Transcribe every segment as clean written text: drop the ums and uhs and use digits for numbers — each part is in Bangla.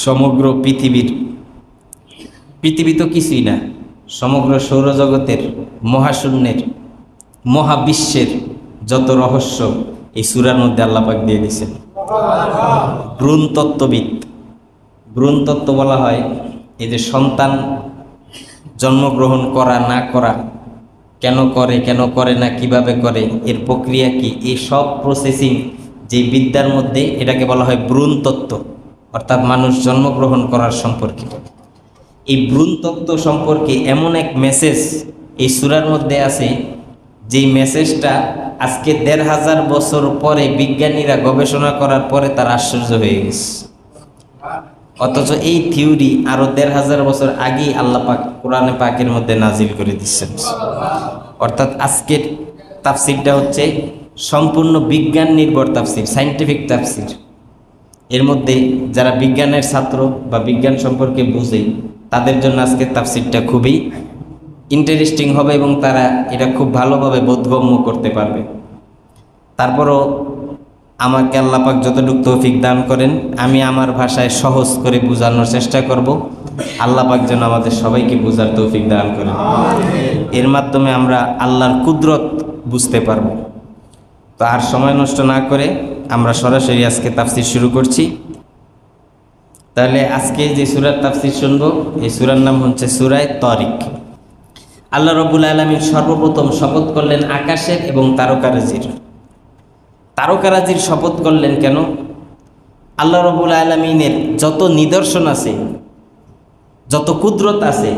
সমগ্র পৃথিবী তো কিছুই না, সমগ্র সৌরজগতের, মহাশূন্যের, মহাবিশ্বের যত রহস্য এই সূরার মধ্যে আল্লাহ পাক দিয়ে দিয়েছেন। ভ্রূণতত্ত্ব বলা হয় এই যে সন্তান জন্মগ্রহণ করা না করা, কেন করে না, কিভাবে করে, এর প্রক্রিয়া কি, এই সব প্রসেসিং যে বিদ্যার মধ্যে এটাকে বলা হয় ভ্রূণতত্ত্ব, অর্থাৎ মানুষ জন্মগ্রহণ করার সম্পর্কে। এই ভ্রূণতত্ত্ব সম্পর্কে এমন এক মেসেজ এই সূরার মধ্যে আছে, যেই মেসেজটা আজকে ১৫০০ বছর পরে বিজ্ঞানীরা গবেষণা করার পরে তার আশ্চর্য হয়ে গেছে। অথচ এই থিওরি আরো ১৫০০ বছর আগেই আল্লাহ পাক কোরআনে পাকের মধ্যে নাজিল করে দিচ্ছেন। অর্থাৎ আজকের তাফসিরটা হচ্ছে সম্পূর্ণ বিজ্ঞান নির্ভর তাফসির, সায়েন্টিফিক তাফসির। এর মধ্যে যারা বিজ্ঞানের ছাত্র বা বিজ্ঞান সম্পর্কে বুঝে তাদের জন্য আজকের তাফসিরটা খুবই ইন্টারেস্টিং হবে এবং তারা এটা খুব ভালোভাবে বোধগম্য করতে পারবে। তারপরও আমাকে আল্লাহ পাক যতটুকু তৌফিক দান করেন, আমি আমার ভাষায় সহজ করে বোঝানোর চেষ্টা করব। আল্লাহ পাক যেন আমাদের সবাইকে বোঝার তৌফিক দান করেন। এর মাধ্যমে আমরা আল্লাহর কুদরত বুঝতে পারব। তো আর সময় নষ্ট না করে আমরা সরাসরি আজকে তাফসির শুরু করছি। তাহলে আজকে যে সূরার তাফসির শুনবো, এই সূরার নাম হচ্ছে সূরা তারিক। আল্লাহ রাব্বুল আলামিন সর্বপ্রথম শপথ করলেন আকাশের এবং তারকারাজির শপথ করলেন কেন? আল্লাহ রাব্বুল আলামিনের যত নিদর্শন আছে, যত কুদরত আছে,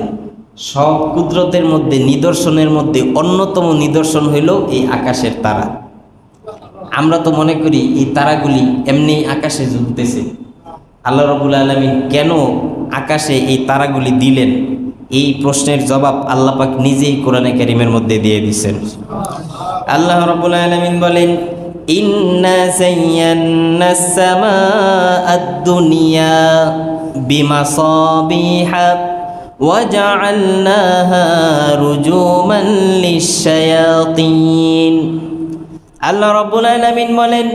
সব কুদরতের মধ্যে, নিদর্শনের মধ্যে অন্যতম নিদর্শন হইল এই আকাশের তারা। আমরা তো মনে করি এই তারাগুলি এমনি আকাশে জ্বলতেছে। আল্লাহ রাব্বুল আলামিন কেন আকাশে এই তারাগুলি দিলেন, এই প্রশ্নের জবাব আল্লাহ পাক নিজেই কোরআনে কারীমের মধ্যে দিয়ে দিয়েছেন। আল্লাহ রাব্বুল আলামিন বলেন, ইন্না যায়্যানাস সামাআদ দুনিয়া বিমাসাবিহা ওয়া জাআলনাহা রুজুমান লিশ-শায়াতিন। আল্লাহ রাব্বুল আলামিন বলেন,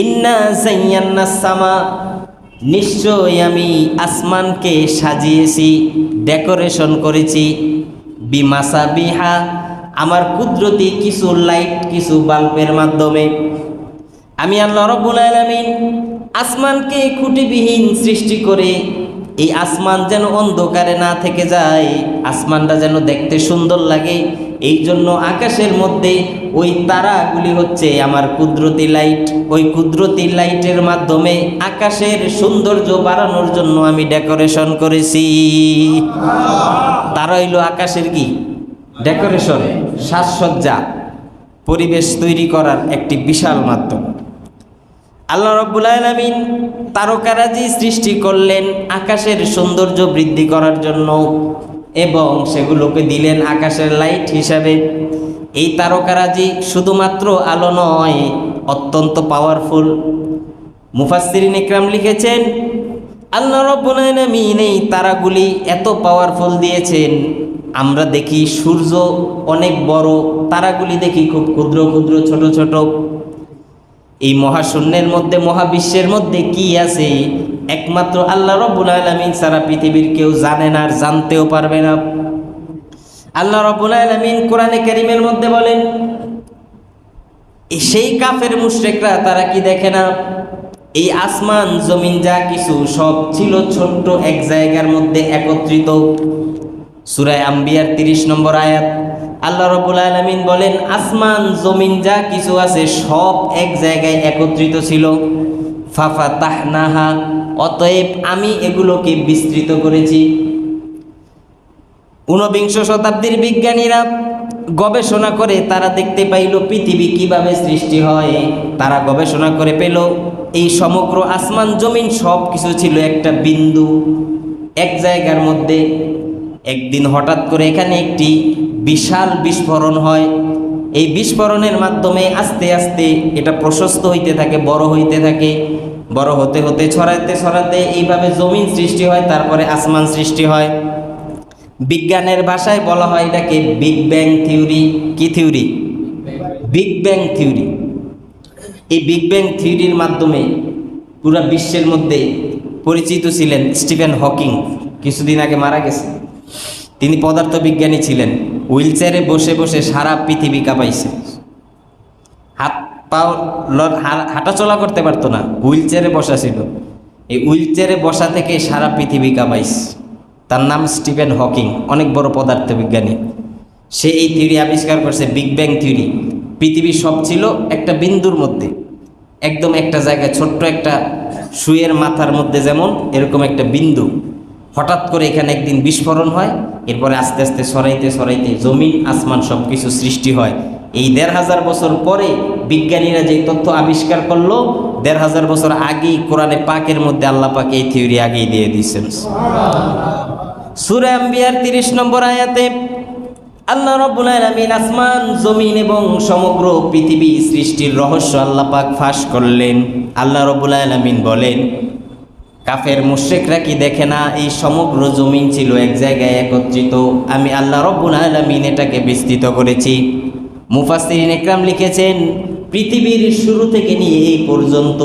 ইন্না যায়্যানাস সামা, নিশ্চয় আমি আসমানকে সাজিয়েছি, ডেকোরেশন করেছি, বিমাসাবিহা, আমার কুদরতি কিছু লাইট, কিছু বাল্বের মাধ্যমে। আমি আল্লাহ রাব্বুল আলামিন আসমানকে খুঁটিবিহীন সৃষ্টি করে এই আসমান যেন অন্ধকারে না থেকে যায়, আসমানটা যেন দেখতে সুন্দর লাগে, এই জন্য আকাশের মধ্যে ওই তারাগুলি হচ্ছে আমার কুদরতি লাইট। ওই কুদরতি লাইটের মাধ্যমে আকাশের সৌন্দর্য বাড়ানোর জন্য আমি ডেকোরেশন করেছি। তারা হইল আকাশের কি ডেকোরেশন, সাজসজ্জা, পরিবেশ তৈরি করার একটি বিশাল মাধ্যম। আল্লাহ রাব্বুল আলামিন তারকারাজি সৃষ্টি করলেন আকাশের সৌন্দর্য বৃদ্ধি করার জন্য এবং সেগুলোকে দিলেন আকাশের লাইট হিসাবে। এই তারকারাজি শুধুমাত্র আলো নয়, অত্যন্ত পাওয়ারফুল। মুফাসসিরিন ইকরাম লিখেছেন, আল্লাহ রাব্বুল আলামিন এই তারাগুলি এত পাওয়ারফুল দিয়েছেন, আমরা দেখি সূর্য অনেক বড়, তারাগুলি দেখি খুব ক্ষুদ্র ক্ষুদ্র, ছোট ছোট। এই মহাশূন্যের মধ্যে, মহাবিশ্বের মধ্যে কি আছে একমাত্র আল্লাহ রাব্বুল আলামিন ছাড়া পৃথিবীর কেউ জানে না, আর জানতেও পারবে না। আল্লাহ রাব্বুল আলামিন কোরআনে কারীমের মধ্যে বলেন, সেই কাফের মুশরিকরা তারা কি দেখে না, এই আসমান জমিন যা কিছু সব ছিল ছোট্ট এক জায়গার মধ্যে একত্রিত। সূরা আম্বিয়ার ৩০ নম্বর আয়াত আল্লাহ রাব্বুল আলামিন বলেন, আসমান জমিন যা কিছু আছে সব এক জায়গায় একত্রিত ছিল। ফাফাতাহনাহা, অতএব আমি এগুলোকে বিস্তৃত করেছি। ঊনবিংশ শতাব্দীর বিজ্ঞানীরা গবেষণা করে তারা দেখতে পাইল পৃথিবী কিভাবে সৃষ্টি হয়। তারা গবেষণা করে পেল এই সমগ্র আসমান জমিন সব কিছু ছিল একটা বিন্দু, এক জায়গার মধ্যে। একদিন হঠাৎ করে এখানে একটি বিশাল বিস্ফোরণ হয়। এই বিস্ফোরণের মাধ্যমে আস্তে আস্তে এটা প্রশস্ত হইতে থাকে, বড় হইতে থাকে, বড় হতে হতে ছড়াতে ছড়াতে এইভাবে জমিন সৃষ্টি হয়, তারপরে আসমান সৃষ্টি হয়। বিজ্ঞানের ভাষায় বলা হয় এটাকে বিগ ব্যাং থিওরি। কি থিওরি? Big bang theory. এই বিগ ব্যাং থিওরির মাধ্যমে পুরো বিশ্বের মধ্যে পরিচিত ছিলেন স্টিফেন হকিং, কিছুদিন আগে মারা গেছে। তিনি পদার্থবিজ্ঞানী ছিলেন। হুইল চেয়ারে বসে বসে সারা পৃথিবী কাঁপাইছে, হাত পাও হাঁটা চলা করতে পারতো না, হুইল চেয়ারে বসা ছিল। এই হুইল চেয়ারে বসা থেকে সারা পৃথিবী কাঁপাইছে। তার নাম স্টিফেন হকিং, অনেক বড় পদার্থবিজ্ঞানী। সে এই থিওরি আবিষ্কার করছে, বিগ ব্যাং থিওরি। পৃথিবী সব ছিল একটা বিন্দুর মধ্যে, একদম একটা জায়গায়, ছোট্ট একটা সুয়ের মাথার মধ্যে যেমন এরকম একটা বিন্দু। হঠাৎ করে এখানে একদিন বিস্ফোরণ হয়, এরপরে আস্তে আস্তে সরাইতে সরাইতে জমিন আসমান সব কিছু সৃষ্টি হয়। এই ১৫০০ বছর পরে বিজ্ঞানীরা যে তথ্য আবিষ্কার করলো, ১৫০০ বছর আগেই কোরআনে পাকের মধ্যে আল্লাহ পাক এই থিওরি আগেই দিয়ে দিয়েছেন। সূরা আম্বিয়ার ৩০ নম্বর আয়াতে আল্লাহ রাব্বুল আলামিন আসমান, জমিন এবং সমগ্র পৃথিবী সৃষ্টির রহস্য আল্লাহ পাক ফাঁস করলেন। আল্লাহ রাব্বুল আলামিন বলেন, কাফের মুশরিকরা কি দেখে না এই সমগ্র জমিন ছিল এক জায়গায় একত্রিত, আমি আল্লাহ রাব্বুল আলামিন এটাকে বিস্তৃত করেছি। মুফাসসিরিন ইকরাম লিখেছেন, পৃথিবীর শুরু থেকে নিয়ে এই পর্যন্ত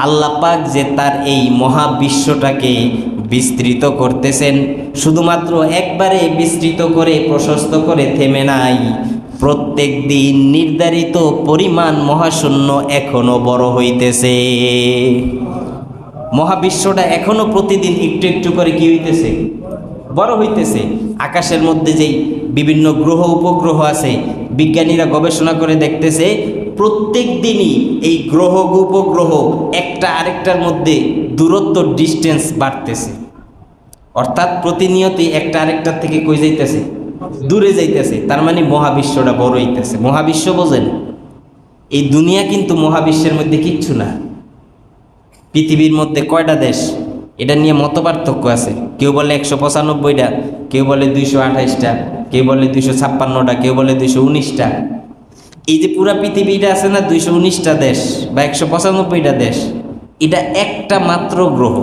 আল্লাহ পাক যে তার এই মহাবিশ্বটাকে বিস্তৃত করতেছেন, শুধুমাত্র একবারে বিস্তৃত করে প্রশস্ত করে থেমে নাই, প্রত্যেক দিন নির্ধারিত পরিমাণ মহাশূন্য এখনো বড় হইতেছে। মহাবিশ্বটা এখনো প্রতিদিন একটু একটু করে কি হইতেছে, বড় হইতেছে। আকাশের মধ্যে যেই বিভিন্ন গ্রহ উপগ্রহ আছে, বিজ্ঞানীরা গবেষণা করে দেখতেছে প্রত্যেক দিনই এই গ্রহ উপগ্রহ একটা আরেকটার মধ্যে দূরত্ব, ডিস্টেন্স বাড়তেছে। অর্থাৎ প্রতিনিয়তই একটা আরেকটার থেকে কই যাইতেছে, দূরে যাইতেছে। তার মানে মহাবিশ্বটা বড় হইতেছে। মহাবিশ্ব বোঝেন, এই দুনিয়া কিন্তু মহাবিশ্বের মধ্যে কিচ্ছু না। পৃথিবীর মধ্যে কয়টা দেশ, এটা নিয়ে মত পার্থক্য আছে। কেউ বলে 195টা, কেউ বলে 228টা, কেউ বলে 256টা, কেউ বলে 219টা। এই যে পুরা পৃথিবীটা আছে না, 219টা দেশ বা 195টা দেশ, এটা একটা মাত্র গ্রহ।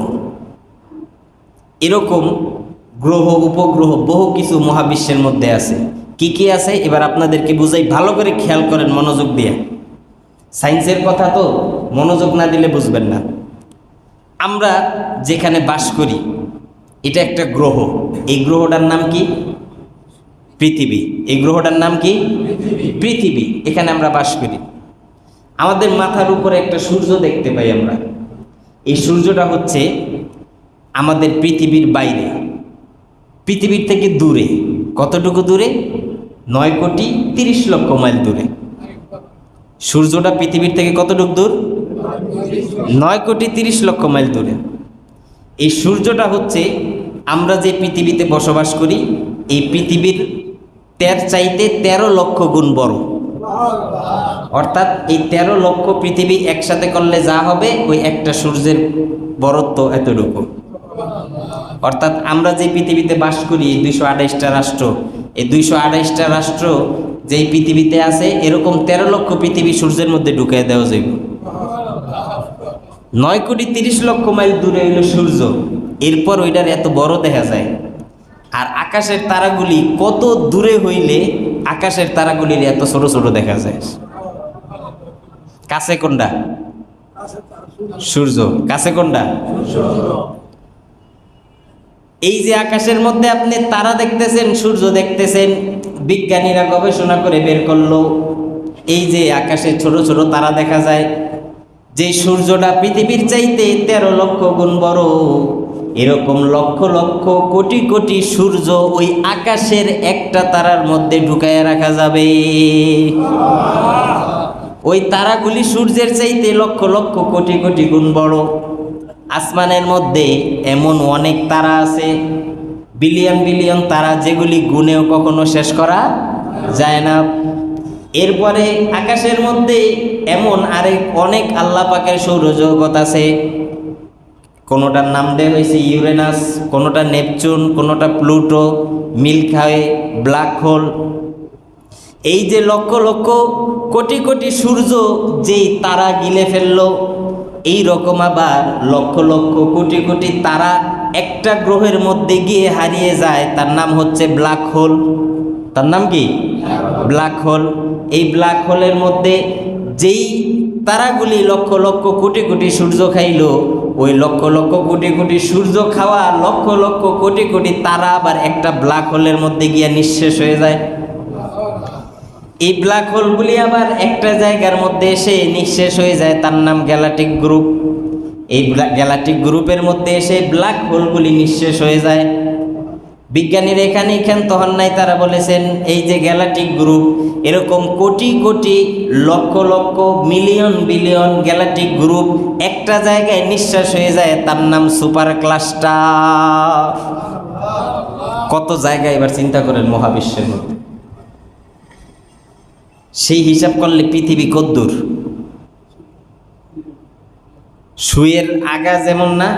এরকম গ্রহ উপগ্রহ বহু কিছু মহাবিশ্বের মধ্যে আছে। কি কি আছে এবার আপনাদেরকে বুঝাই, ভালো করে খেয়াল করেন মনোযোগ দিয়ে। সায়েন্সের কথা তো মনোযোগ না দিলে বুঝবেন না। আমরা যেখানে বাস করি এটা একটা গ্রহ, এই গ্রহটার নাম কি? পৃথিবী। এই গ্রহটার নাম কি? পৃথিবী। এখানে আমরা বাস করি। আমাদের মাথার উপরে একটা সূর্য দেখতে পাই আমরা। এই সূর্যটা হচ্ছে আমাদের পৃথিবীর বাইরে, পৃথিবীর থেকে দূরে। কতটুকু দূরে? 9,30,00,000 মাইল দূরে। সূর্যটা পৃথিবীর থেকে কতটুকু দূর? 9,30,00,000 মাইল দূরে। এই সূর্যটা হচ্ছে আমরা যে পৃথিবীতে বসবাস করি, এই পৃথিবীর চাইতে 13 লক্ষ গুণ বড়। অর্থাৎ এই 13 লক্ষ পৃথিবী একসাথে করলে যা হবে, ওই একটা সূর্যের বড়ত্ব এতটুকু। অর্থাৎ আমরা যে পৃথিবীতে বাস করি, 228টা রাষ্ট্র, এই 228টা রাষ্ট্র যেই পৃথিবীতে আছে, এরকম 13 লক্ষ পৃথিবী সূর্যের মধ্যে ঢুকিয়ে দেওয়া যাবে। 9,30,00,000 মাইল দূরে হইল সূর্য, এরপর ওইটার এত বড় দেখা যায়। আর আকাশের তারাগুলি কত দূরে হইলে আকাশের তারাগুলির এত ছোট ছোট দেখা যায়? কাছে কোনটা? সূর্য। কাছে কোনটা? এই যে আকাশের মধ্যে আপনি তারা দেখতেছেন, সূর্য দেখতেছেন, বিজ্ঞানীরা গবেষণা করে বের করলো, এই যে আকাশে ছোট ছোট তারা দেখা যায়, যে সূর্যটা পৃথিবীর চাইতে 13 লক্ষ গুণ বড়, এরকম লক্ষ লক্ষ কোটি কোটি সূর্য ওই আকাশের একটা তারার মধ্যে ঢুকায় রাখা যাবে। ওই তারাগুলি সূর্যের চাইতে লক্ষ লক্ষ কোটি কোটি গুণ বড়। আসমানের মধ্যে এমন অনেক তারা আছে, বিলিয়ন বিলিয়ন তারা, যেগুলি গুণেও কখনো শেষ করা যায় না। এরপরে আকাশের মধ্যে এমন আরেক অনেক আল্লাহ পাকের সৌরজগৎ আছে। কোনোটার নাম দেওয়া হয়েছে ইউরেনাস, কোনোটা নেপচুন, কোনোটা Pluto, milky way, black hole. এই যে লক্ষ লক্ষ কোটি কোটি সূর্য যেই তারা গিলে ফেললো, এই রকম আবার লক্ষ লক্ষ কোটি কোটি তারা একটা গ্রহের মধ্যে গিয়ে হারিয়ে যায়, তার নাম হচ্ছে ব্ল্যাক হোল। তার নাম কি? Black hole. এই ব্ল্যাক হোলের মধ্যে যেই তারাগুলি লক্ষ লক্ষ কোটি কোটি সূর্য খাইল, ওই লক্ষ লক্ষ কোটি কোটি সূর্য খাওয়া লক্ষ লক্ষ কোটি কোটি তারা আবার একটা ব্ল্যাক হোলের মধ্যে গিয়ে নিঃশেষ হয়ে যায়। এই ব্ল্যাক হোলগুলি আবার একটা জায়গার মধ্যে এসে নিঃশেষ হয়ে যায়, তার নাম গ্যালাকটিক গ্রুপ। এই গ্যালাকটিক গ্রুপের মধ্যে এসে ব্ল্যাক হোলগুলি নিঃশেষ হয়ে যায়। বিজ্ঞানীরা এখানে ক্ষান্ত হন নাই, তারা বলেছেন এই যে গ্যালাকটিক গ্রুপ, এরকম crore crore lakh lakh million billion galactic group একটা জায়গায় নিঃশ্বাস হয়ে যায়, তার নাম সুপার ক্লাস্টার। কত জায়গায় এবার চিন্তা করেন মহাবিশ্বের মধ্যে, সেই হিসাব করলে পৃথিবী কদ্দূর। সুয়ের আগা যেমন না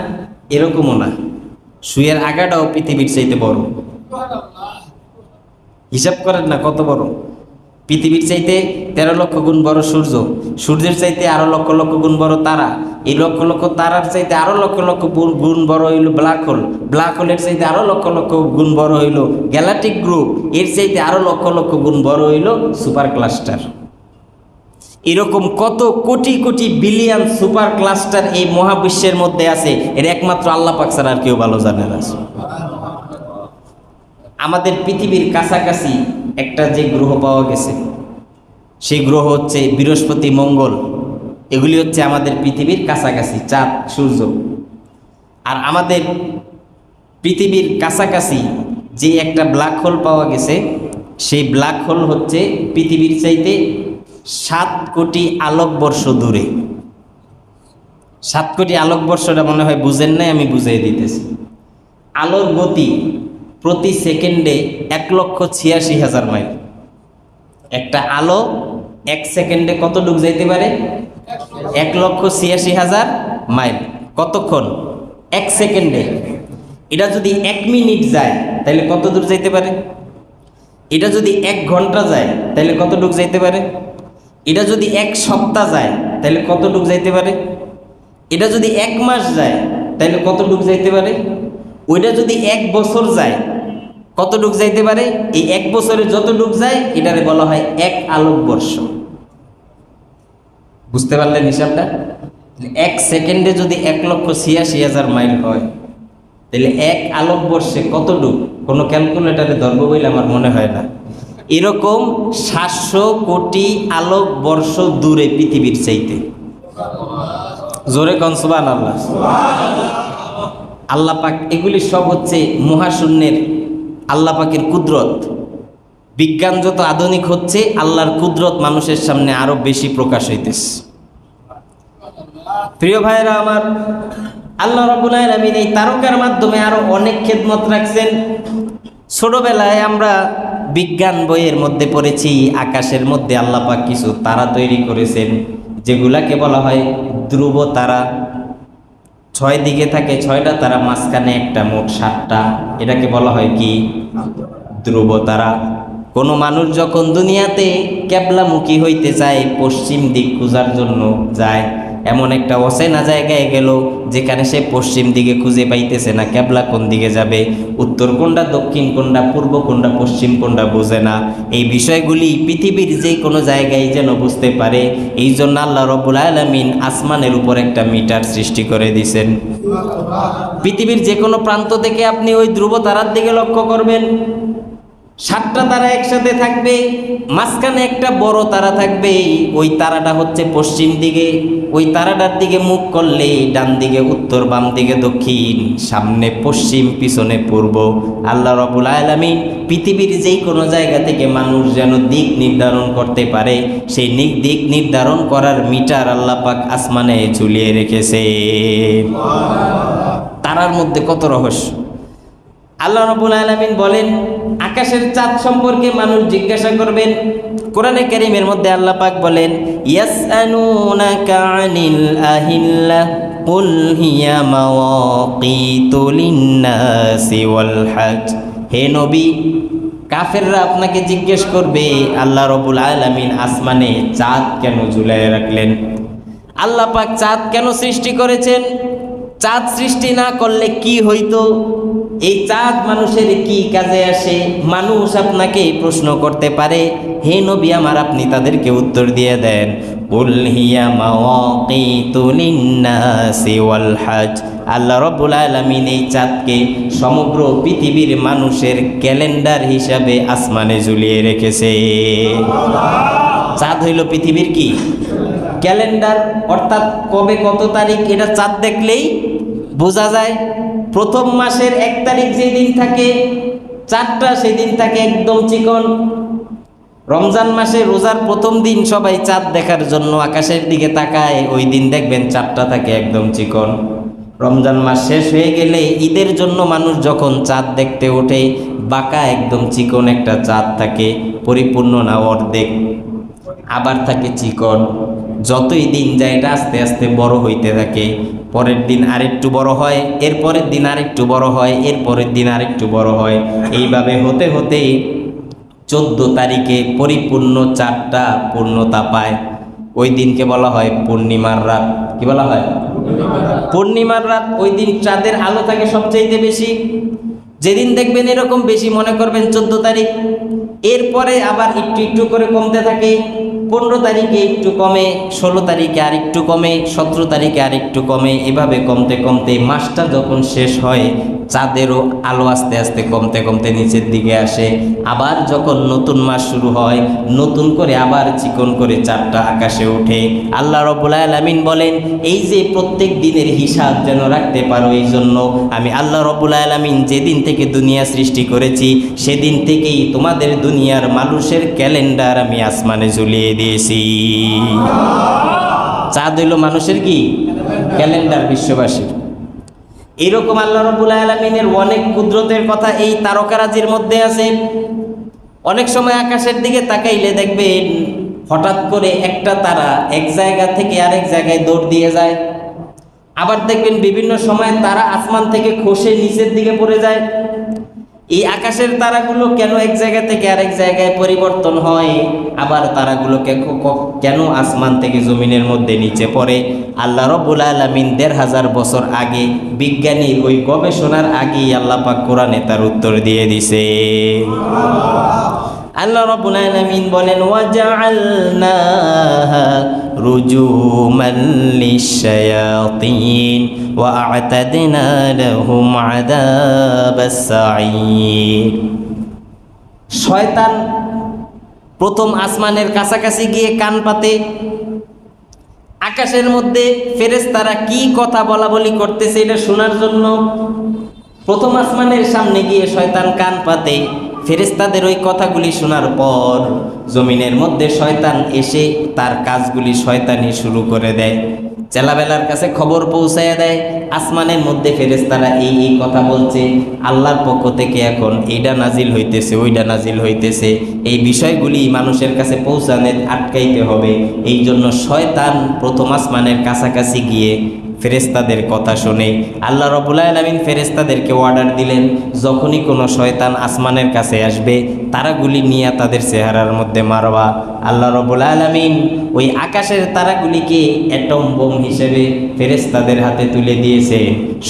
এরকমও না, সুয়ের আগাটাও পৃথিবীর চাইতে বড়। হিসাব করেন না কত বড়। পৃথিবীর চাইতে 13 লক্ষ গুণ বড় সূর্য, সূর্যের চাইতে আরো লক্ষ লক্ষ গুণ বড় তারা, এই লক্ষ লক্ষ তারার চাইতে আরো লক্ষ লক্ষ গুণ বড় হইল ব্ল্যাক হোল, ব্ল্যাক হোলের চাইতে আরো লক্ষ লক্ষ গুণ বড় হইল গ্যালাকটিক গ্রুপ, এর চাইতে আরো লক্ষ লক্ষ গুণ বড় হইল সুপার ক্লাস্টার। এরকম কত crore crore billion super cluster এই মহাবিশ্বের মধ্যে আছে, এর একমাত্র আল্লাহ পাক ছাড়া আর কেউ ভালো জানে না। আমাদের পৃথিবীর কাছাকাছি একটা যে গ্রহ পাওয়া গেছে, সেই গ্রহ হচ্ছে বৃহস্পতি, মঙ্গল, এগুলি হচ্ছে আমাদের পৃথিবীর কাছাকাছি, চাঁদ, সূর্য। আর আমাদের পৃথিবীর কাছাকাছি যে একটা ব্ল্যাক হোল পাওয়া গেছে, সেই ব্ল্যাক হোল হচ্ছে পৃথিবীর চাইতে 7 কোটি আলোকবর্ষ দূরে। 7 কোটি আলোকবর্ষটা মনে হয় বুঝেন নাই, আমি বুঝিয়ে দিতেছি। আলোর গতি প্রতি সেকেন্ডে 1,86,000 মাইল। একটা আলো 1 সেকেন্ডে কতটুক যাইতে পারে? 1,86,000 মাইল। কতক্ষণ? 1 সেকেন্ডে। এটা যদি 1 মিনিট যায় তাহলে কত দূর যাইতে পারে? এটা যদি 1 ঘন্টা যায় তাহলে কতটুক যাইতে পারে? এটা যদি 1 সপ্তাহ যায় তাহলে কতটুক যাইতে পারে? এটা যদি 1 মাস যায় তাহলে কতটুক যাইতে পারে? ওইটা যদি 1 বছর যায় কতটুক যাইতে পারে? এই 1 বছরে যতটুক যায় এটারে বলা হয় 1 আলোকবর্ষ। বুঝতে পারলেন হিসাবটা? 1 সেকেন্ডে যদি 1,86,000 মাইল হয় তাহলে 1 আলোকবর্ষে কতটুক? কোনো ক্যালকুলেটারে ধরব বলে আমার মনে হয় না। এরকম 700 কোটি আলোকবর্ষ দূরে পৃথিবীর চাইতে। জোরে কোন সুবহানাল্লাহ। আল্লাহ পাক, এগুলি সব হচ্ছে মহাশূন্যের আল্লাহ পাকের কুদরত। বিজ্ঞান যত আধুনিক হচ্ছে, আল্লাহর কুদরত মানুষের সামনে আরো বেশি প্রকাশ হইতেছে। প্রিয় ভাইরা আমার, আল্লাহ রাব্বুল আলামিন এই তারকার মাধ্যমে আরো অনেক খেদমত রাখছেন। ছোটবেলায় আমরা বিজ্ঞান বইয়ের মধ্যে পড়েছি, আকাশের মধ্যে আল্লাহ পাক কিছু তারা তৈরি করেছেন, যেগুলাকে বলা হয় ধ্রুব তারা। 6 দিকে থাকে 6টা তারা, মাঝখানে একটা, মোট 7টা। এটাকে বলা হয় কি? ধ্রুব তারা। কোনো মানুষ যখন দুনিয়াতে ক্যাবলামুখী হইতে চায়, পশ্চিম দিক খোঁজার জন্য যায়, এমন একটা অচেনা জায়গায় গেল যেখানে সে পশ্চিম দিকে খুঁজে পাইতেছে না, ক্যাবলা কোন দিকে যাবে, উত্তর কোনটা, দক্ষিণ কোনটা, পূর্ব কোনটা, পশ্চিম কোনটা বোঝে না। এই বিষয়গুলি পৃথিবীর যে কোনো জায়গায় যেন বুঝতে পারে, এই জন্য আল্লাহ রাব্বুল আলামিন আসমানের উপর একটা মিটার সৃষ্টি করে দিয়েছেন। পৃথিবীর যে কোনো প্রান্ত থেকে আপনি ওই ধ্রুব তারার দিকে লক্ষ্য করবেন, 7টা তারা একসাথে থাকবে, মাঝখানে একটা বড় তারা থাকবে। ওই তারাটা হচ্ছে পশ্চিম দিকে, ওই তারাটার দিকে মুখ করলে ডান দিকে উত্তর, বাম দিকে দক্ষিণ, সামনে পশ্চিম, পিছনে পূর্ব। আল্লাহ রাব্বুল আলামিন পৃথিবীর যেই কোনো জায়গা থেকে মানুষ যেন দিক নির্ধারণ করতে পারে, সেই দিক নির্ধারণ করার মিটার আল্লাহ পাক আসমানে ঝুলিয়ে রেখেছে। তারার মধ্যে কত রহস্য! আল্লাহ রাব্বুল আলামিন বলেন, আকাশের চাঁদ সম্পর্কে মানুষ জিজ্ঞাসা করবেন। কোরআনে কারীমের মধ্যে আল্লাহ পাক বলেন, ইয়াসআলুনাকা আনিল আহিল্লাহ কুল হিয়া মাওয়াকিতু লিন-নাসি ওয়াল হজ। হে নবী, কাফেররা আপনাকে জিজ্ঞেস করবে আল্লাহ রাব্বুল আলামিন আসমানে চাঁদ কেন ঝুলায় রাখলেন, আল্লাহ পাক চাঁদ কেন সৃষ্টি করেছেন, চাঁদ সৃষ্টি না করলে কি হইতো, এই চাঁদ মানুষের কি কাজে আসে, মানুষ আপনাকে প্রশ্ন করতে পারে। হে নবী আমার, আপনি তাদেরকে উত্তর দিয়ে দেন, কুল হিয়া মাওয়াকিতু লিন্নাসি ওয়াল হজ। আল্লাহ রাব্বুল আলামিন এই চাঁদকে সমগ্র পৃথিবীর মানুষের ক্যালেন্ডার হিসাবে আসমানে ঝুলিয়ে রেখেছে। চাঁদ হইল পৃথিবীর কি ক্যালেন্ডার, অর্থাৎ কবে কত তারিখ এটা চাঁদ দেখলেই বোঝা যায়। প্রথম মাসের 1 তারিখ যেদিন থাকে চাঁদটা সেদিন থাকে একদম চিকন। রমজান মাসে রোজার প্রথম দিন সবাই চাঁদ দেখার জন্য আকাশের দিকে তাকায়, ওই দিন দেখবেন চাঁদটা থাকে একদম চিকন। রমজান মাস শেষ হয়ে গেলে ঈদের জন্য মানুষ যখন চাঁদ দেখতে ওঠে, বাঁকা একদম চিকন একটা চাঁদ থাকে, পরিপূর্ণ না অর্ধেক, আবার থাকে চিকন। যতই দিন যায় এটা আস্তে আস্তে বড় হইতে থাকে। পরের দিন আরেকটু বড় হয়, এর পরের দিন আরেকটু বড় হয়, এর পরের দিন আরেকটু বড় হয়। এইভাবে হতে হতে 14 তারিখে পরিপূর্ণ চাঁদটা পূর্ণতা পায়। ওই দিনকে বলা হয় পূর্ণিমার রাত। কি বলা হয়? পূর্ণিমার রাত। ওই দিন চাঁদের আলো থাকে সবচাইতে বেশি। যেদিন দেখবেন এরকম বেশি মনে করবেন 14 তারিখ, এরপরে আবার একটু একটু করে কমতে থাকে। 15 তারিখে একটু কমে, 16 তারিখে আর একটু কমে, 17 তারিখে আর একটু কমে। এভাবে কমতে কমতে মাসটা যখন শেষ হয়, চাঁদেরও আলো আস্তে আস্তে কমতে কমতে নিচের দিকে আসে। আবার যখন নতুন মাস শুরু হয়, নতুন করে আবার চিকন করে চাঁদটা আকাশে ওঠে। আল্লাহ রাব্বুল আলামিন বলেন, এই যে প্রত্যেক দিনের হিসাব যেন রাখতে পারো, এই জন্য আমি আল্লাহ রাব্বুল আলামিন যেদিন থেকে দুনিয়া সৃষ্টি করেছি সেদিন থেকেই তোমাদের দুনিয়ার মানুষের ক্যালেন্ডার আমি আসমানে ঝুলিয়ে দিয়েছি। চাঁদ হইল মানুষের কি ক্যালেন্ডার, বিশ্ববাসীর। এরকম আল্লাহ রাব্বুল আলামিনের অনেক কুদরতের কথা এই তারকারাজির মধ্যে আছে। অনেক সময় আকাশের দিকে তাকাইলে দেখবেন হঠাৎ করে একটা তারা এক জায়গা থেকে আরেক জায়গায় দৌড় দিয়ে যায়। আবার দেখবেন বিভিন্ন সময় তারা আসমান থেকে খসে নিচের দিকে পড়ে যায়। এই আকাশের তারাগুলো কেন এক জায়গা থেকে আরেক জায়গায় পরিবর্তন হয়, আবার তারাগুলোকে কেন আসমান থেকে জমিনের মধ্যে নিচে পড়ে, আল্লাহ রাব্বুল আলামিন ১৫০০ বছর আগে বিজ্ঞানীর ওই গবেষণার আগেই আল্লাহ পাক কোরআনে তার উত্তর দিয়ে দিছে। আল্লাহ রাব্বুল আলামিন বলেন, ওয়াজআলনাহা রুজুমান লিশ-শায়াতিন ওয়া আ'তাদনা লাহুম আযাবাস সাঈর। শয়তান প্রথম আসমানের কাছাকাছি গিয়ে কান পাতে। আকাশের মধ্যে ফেরেশতারা কি কথা বলা বলি করতেছে এটা শোনার জন্য প্রথম আসমানের সামনে গিয়ে শয়তান কান পাতে। ফেরেশতাদের ওই কথাগুলি শোনার পর জমিনের মধ্যে শয়তান এসে তার কাজগুলি শয়তানি শুরু করে দেয়। চেলাবেলার কাছে খবর পৌঁছায় দেয়, আসমানের মধ্যে ফেরেশতারা এই এই কথা বলছে, আল্লাহর পক্ষ থেকে এখন এইটা নাজিল হইতেছে, ওইটা নাজিল হইতেছে। এই বিষয়গুলি মানুষের কাছে পৌঁছানো আটকাইতে হবে। এই জন্য শয়তান প্রথম আসমানের কাছাকাছি গিয়ে ফেরেশতাদের কথা শুনে আল্লাহ রাব্বুল আলামিন ফেরেশতাদেরকে অর্ডার দিলেন, যখনই কোনো শয়তান আসমানের কাছে আসবে তারাগুলি নিয়ে তাদের চেহারার মধ্যে মারবা। আল্লাহ রাব্বুল আলামিন ওই আকাশের তারাগুলিকে অ্যাটম বোম হিসেবে ফেরেশতাদের হাতে তুলে দিয়েছে।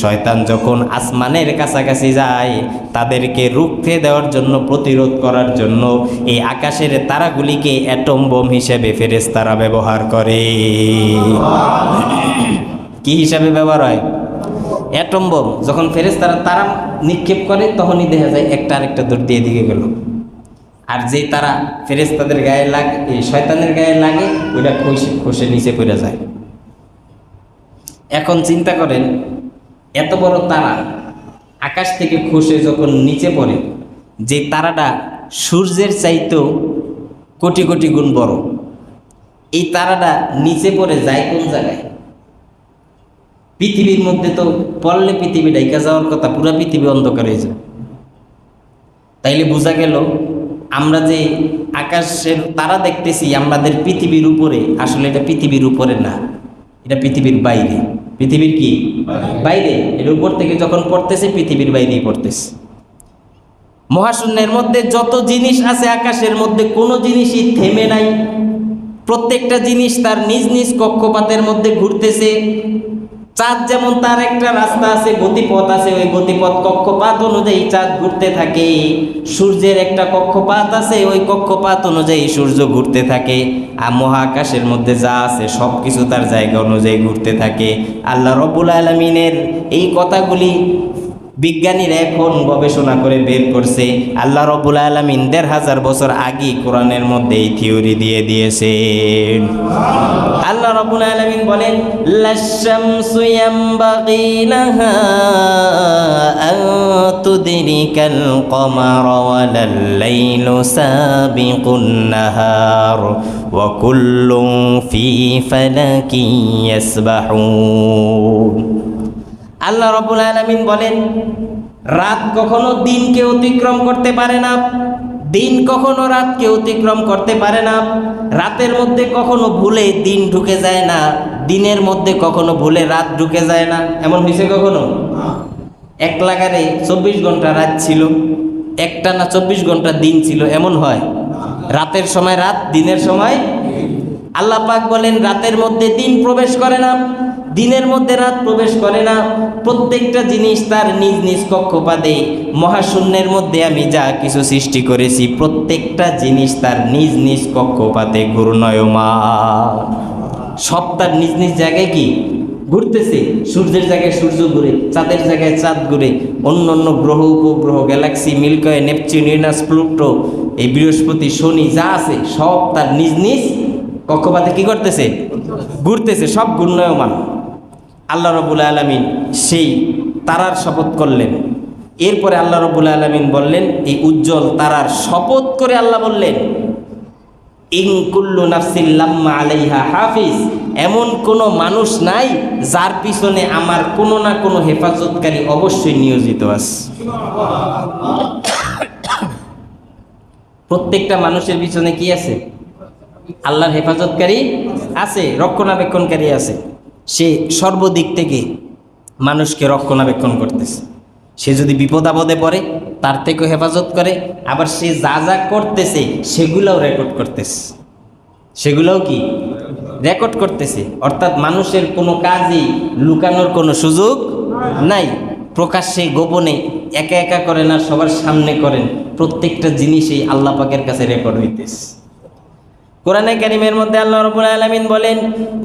শয়তান যখন আসমানের কাছাকাছি যায় তাদেরকে রুখতে দেওয়ার জন্য, প্রতিরোধ করার জন্য এই আকাশের তারাগুলিকে অ্যাটম বোম হিসেবে ফেরেশতারা ব্যবহার করে। কি হিসাবে ব্যবহার হয়? Atom bomb. যখন ফেরেশতারা তারা নিক্ষেপ করে তখনই দেখা যায় একটা আরেকটা দৌড় দিয়ে দিকে গেল। আর যেই তারা ফেরেশতাদের গায়ে লাগে, এই শয়তানের গায়ে লাগে, ওইটা খসে নিচে পড়ে যায়। এখন চিন্তা করেন, এত বড় তারা আকাশ থেকে খসে যখন নিচে পড়ে, যে তারাটা সূর্যের চাইতেও কোটি কোটি গুণ বড়, এই তারাটা নিচে পড়ে যায় কোন জায়গায়? পৃথিবীর মধ্যে তো পড়লে পৃথিবী ডাইকা যাওয়ার কথা, পুরো পৃথিবী অন্ধকার হয়ে যায়। তাইলে বোঝা গেল আমরা যে আকাশের তারা দেখতেছি আমাদের পৃথিবীর উপরে, আসলে এটা পৃথিবীর উপরে না, এটা পৃথিবীর বাইরে। পৃথিবীর কি বাইরে? এর উপর থেকে যখন পড়তেছে পৃথিবীর বাইরেই পড়তেছে। মহাশূন্যের মধ্যে যত জিনিস আছে আকাশের মধ্যে কোনো জিনিসই থেমে নাই। প্রত্যেকটা জিনিস তার নিজ নিজ কক্ষপথের মধ্যে ঘুরতেছে। চাঁদ যেমন তার একটা রাস্তা আছে, গতিপথ আছে, ওই গতিপথ কক্ষপাত অনুযায়ী চাঁদ ঘুরতে থাকে। সূর্যের একটা কক্ষপাত আছে, ওই কক্ষপাত অনুযায়ী সূর্য ঘুরতে থাকে। আর মহাকাশের মধ্যে যা আছে সব কিছু তার জায়গা অনুযায়ী ঘুরতে থাকে। আল্লাহ রাব্বুল আলামিনের এই কথাগুলি বিজ্ঞানীরা এখন গবেষণা করে বের করছে। আল্লাহ রাব্বুল আলামিন ১৫০০ বছর আগে কোরআনের মধ্যে এই থিওরি দিয়ে দিয়েছেন। আল্লাহ রাব্বুল আলামিন বলেন, লাশ-শামসু ইয়ামবাগি লাহা আন তুদরিকাল কমারা ওয়ালাল লাইলু সাবিকুন নাহার ওয়া কুল্লুন ফি ফালাকিন ইয়াসবাহুন। আল্লাহ রাব্বুল আলামিন বলেন, রাত কখনো দিনকে অতিক্রম করতে পারে না, দিন কখনো রাতকে অতিক্রম করতে পারে না। রাতের মধ্যে কখনো ভুলে দিন ঢুকে যায় না, দিনের মধ্যে কখনো ভুলে রাত ঢুকে যায় না। এমন হয়েছে কখনো? এক লাগারে 24 ঘন্টা রাত ছিল, একটা না 24 ঘন্টা দিন ছিল, এমন হয়? রাতের সময় রাত, দিনের সময়। আল্লাহ পাক বলেন, রাতের মধ্যে দিন প্রবেশ করে না, দিনের মধ্যে রাত প্রবেশ করে না। প্রত্যেকটা জিনিস তার নিজ নিজ কক্ষপথে। মহাশূন্যের মধ্যে আমি যা কিছু সৃষ্টি করেছি প্রত্যেকটা জিনিস তার নিজ নিজ কক্ষপথে ঘূর্ণয়মান। সব তার নিজ নিজ জায়গায় কি ঘুরতেছে। সূর্যের জায়গায় সূর্য ঘুরে, চাঁদের জায়গায় চাঁদ ঘুরে, অন্য অন্য গ্রহ উপগ্রহ, Galaxy, Milky Way, Neptune, Uranus, Pluto, এই বৃহস্পতি, শনি যা আছে সব তার নিজ নিজ কক্ষপথে কি করতেছে? ঘুরতেছে, সব ঘূর্ণয়মান। আল্লাহ রাব্বুল আলামিন সেই তারার শপথ করলেন। এরপরে আল্লাহ রাব্বুল আলামিন বললেন, এই উজ্জ্বল তারার শপথ করে আল্লাহ বললেন, ইন কুল্লু নাফসিন লাম্মা আলাইহা হাফিজ, এমন কোনো মানুষ নাই যার পিছনে আমার কোনো না কোনো হেফাজতকারী অবশ্যই নিয়োজিত আছে। প্রত্যেকটা মানুষের পিছনে কি আছে? আল্লাহর হেফাজতকারী আছে, রক্ষণাবেক্ষণকারী আছে। সে সর্বদিক থেকে মানুষকে রক্ষণাবেক্ষণ করতেছে। সে যদি বিপদ আপদে পড়ে তার থেকেও হেফাজত করে, আবার সে যা যা করতেছে সেগুলোও রেকর্ড করতেছে। সেগুলোও কি রেকর্ড করতেছে। অর্থাৎ মানুষের কোনো কাজই লুকানোর কোনো সুযোগ নাই। প্রকাশ্যে গোপনে একা একা করেন আর সবার সামনে করেন, প্রত্যেকটা জিনিসই আল্লাহ পাকের কাছে রেকর্ড হইতেছে। কোরআনে কারীমের মধ্যে আল্লাহ রাব্বুল আলামিন বলেন,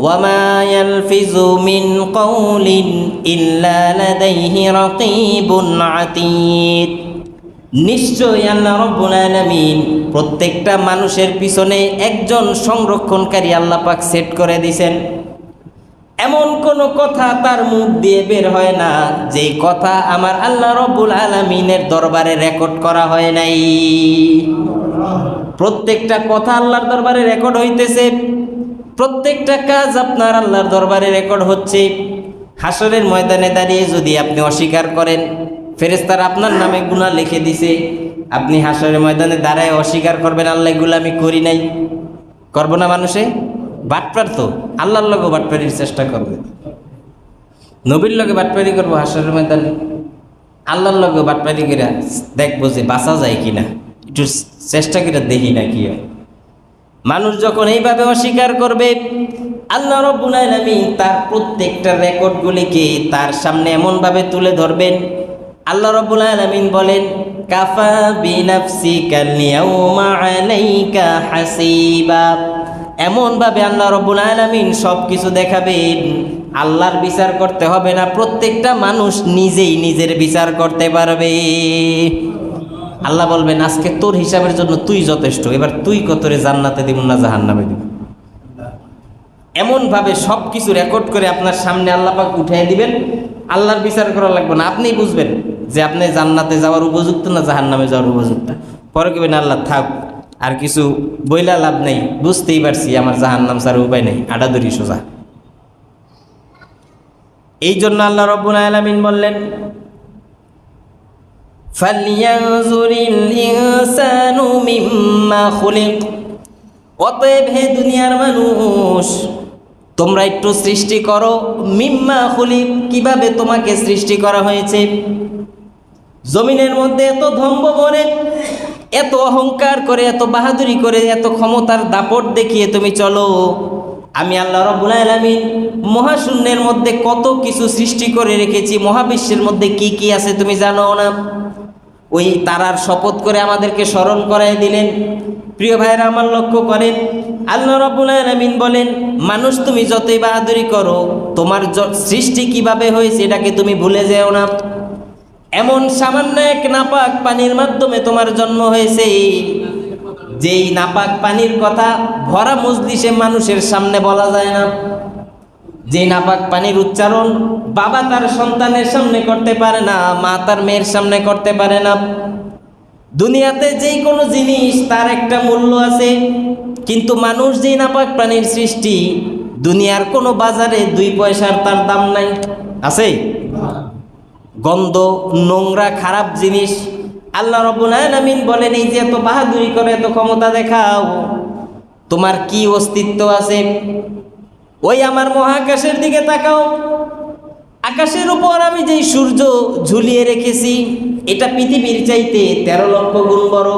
ওয়ামা ইয়ালফিজু মিন কাউলিন ইল্লা লাদাইহি রাকীবুন আতীদ। নিশ্চয়ই আল্লাহ রাব্বুল আলামিন প্রত্যেকটা মানুষের পিছনে একজন সংরক্ষণকারী আল্লাহ পাক সেট করে দিয়েছেন। এমন কোনো কথা তার মুখ দিয়ে বের হয় না যে কথা আমার আল্লাহ রাব্বুল আলামিনের দরবারে রেকর্ড করা হয় নাই। প্রত্যেকটা কথা আল্লাহর দরবারে রেকর্ড হইতেছে, প্রত্যেকটা কাজ আপনার আল্লাহর দরবারে রেকর্ড হচ্ছে। হাসরের ময়দানে দাঁড়িয়ে যদি আপনি অস্বীকার করেন, ফেরেশতারা আপনার নামে গুনাহ লিখে দিছে, আপনি হাসরের ময়দানে দাঁড়ায় অস্বীকার করবেন আল্লাহ এগুলো আমি করি নাই। করবো না মানুষে? বাটপার তো আল্লাহর লগে বাটপারির চেষ্টা করবে, নবীর লগে বাটপারি করবো হাসরের ময়দানে, আল্লাহর লগে বাটপারি করে দেখবো যে বাঁচা যায় কিনা, একটু চেষ্টা করে দেখি না কি হয়। মানুষ যখন এইভাবে অস্বীকার করবে, আল্লাহ রাব্বুল আলামিন তার প্রত্যেকটা রেকর্ডগুলিকে তার সামনে এমনভাবে তুলে ধরবেন। আল্লাহ রাব্বুল আলামিন বলেন, কাফা বিনাফসিকাল ইয়াউমা আলাইকা হাসিবা। এমনভাবে আল্লাহ রাব্বুল আলামিন সব কিছু দেখাবেন, আল্লাহর বিচার করতে হবে না, প্রত্যেকটা মানুষ নিজেই নিজের বিচার করতে পারবে। আল্লাহ বলবেন, আজকে তোর হিসাবের জন্য তুই যথেষ্ট, এবার তুই কতরে জান্নাতে দিব না জাহান্নামে দিব। এমনভাবে সব কিছু রেকর্ড করে আপনার সামনে আল্লাহ পাক উঠিয়ে দিবেন। আল্লাহর বিচার করা লাগবে না, আপনিই বুঝবেন যে আপনি জান্নাতে যাওয়ার উপযুক্ত না জাহান্নামে যাওয়ার উপযুক্ত। পরে কেবেন আল্লাহ থাক, আর কিছু বইলা লাভ নেই, বুঝতেই পারছি আমার জাহান্নাম ছাড়া উপায় নেই, আডাদুরি সোজা। এই জন্য আল্লাহ রাব্বুল আলামিন বললেন, ফালইয়ানজুরিল ইনসানু মিম্মা খুলিক। অতএব হে দুনিয়ার মানুষ, তোমরা একটু সৃষ্টি করো, মিম্মা খুলিক, কিভাবে তোমাকে সৃষ্টি করা হয়েছে। জমিনের মধ্যে এত ধম্ব ভরে, এত অহংকার করে, এত বাহাদুরি করে, এত ক্ষমতার দাপট দেখিয়ে তুমি চলো, আমি আল্লাহ রাব্বুল আলামিন মহাশূন্যের মধ্যে কত কিছু সৃষ্টি করে রেখেছি, মহাবিশ্বের মধ্যে কি কি আছে তুমি জানো না? ওই তারার শপথ করে আমাদেরকে স্মরণ করাই দিলেন। প্রিয় ভাইরা আমার লক্ষ্য করেন, আল্লাহ রাব্বুল আলামিন বলেন, মানুষ তুমি যতই বাহাদুরি করো, তোমার সৃষ্টি কিভাবে হয়েছে এটাকে তুমি ভুলে যেও না। এমন সামান্য এক নাপাক পানির মাধ্যমে তোমার জন্ম হয়েছে, যেই নাপাক পানির কথা ভরা মজলিসে মানুষের সামনে বলা যায় না। যে নাপাক পানির উচ্চারণ বাবা তার সন্তানের সামনে করতে পারে না, মা তার মেয়ের সামনে করতে পারে না। দুনিয়াতে যেই কোনো জিনিস তার একটা মূল্য আছে, কিন্তু মানুষ যেই নাপাক পানির সৃষ্টি, দুনিয়ার কোনো বাজারে 2 পয়সার তার দাম নাই। আছে? গন্ধ, নোংরা, খারাপ জিনিস। আল্লাহ রাব্বুল আলামিন বলেন, এই যে এত বাহাদুরি করে, এত ক্ষমতা দেখাও, তোমার কি অস্তিত্ব আছে? ওই আমার মহাকাশের দিকে তাকাও। আকাশের উপর আমি যেই সূর্য ঝুলিয়ে রেখেছি, এটা পৃথিবীর চাইতে 13 লক্ষ গুণ বড়।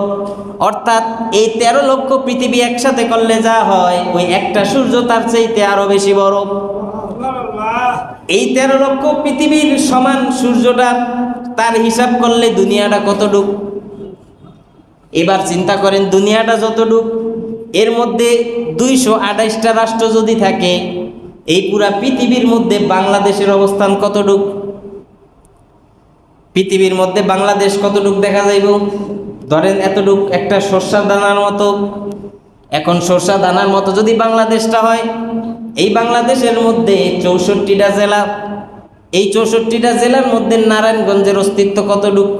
অর্থাৎ এই 13 লক্ষ পৃথিবী একসাথে করলে যা হয়, ওই একটা সূর্য তার চাইতে আরো বেশি বড়। এই 13 লক্ষ পৃথিবীর সমান সূর্যটা, তার হিসাব করলে দুনিয়াটা কতটুক? এবার চিন্তা করেন, দুনিয়াটা যতটুক, এর মধ্যে 228টা রাষ্ট্র যদি থাকে, এই পুরা পৃথিবীর মধ্যে বাংলাদেশের অবস্থান কতটুক? পৃথিবীর মধ্যে বাংলাদেশ কতটুক দেখা যাইব? ধরেন এতটুক, একটা সরষা দানার মতো। এখন সরষা দানার মতো যদি বাংলাদেশটা হয়, এই বাংলাদেশের মধ্যে 64টা জেলা। এই 64টা জেলার মধ্যে নারায়ণগঞ্জের অস্তিত্ব কতটুক?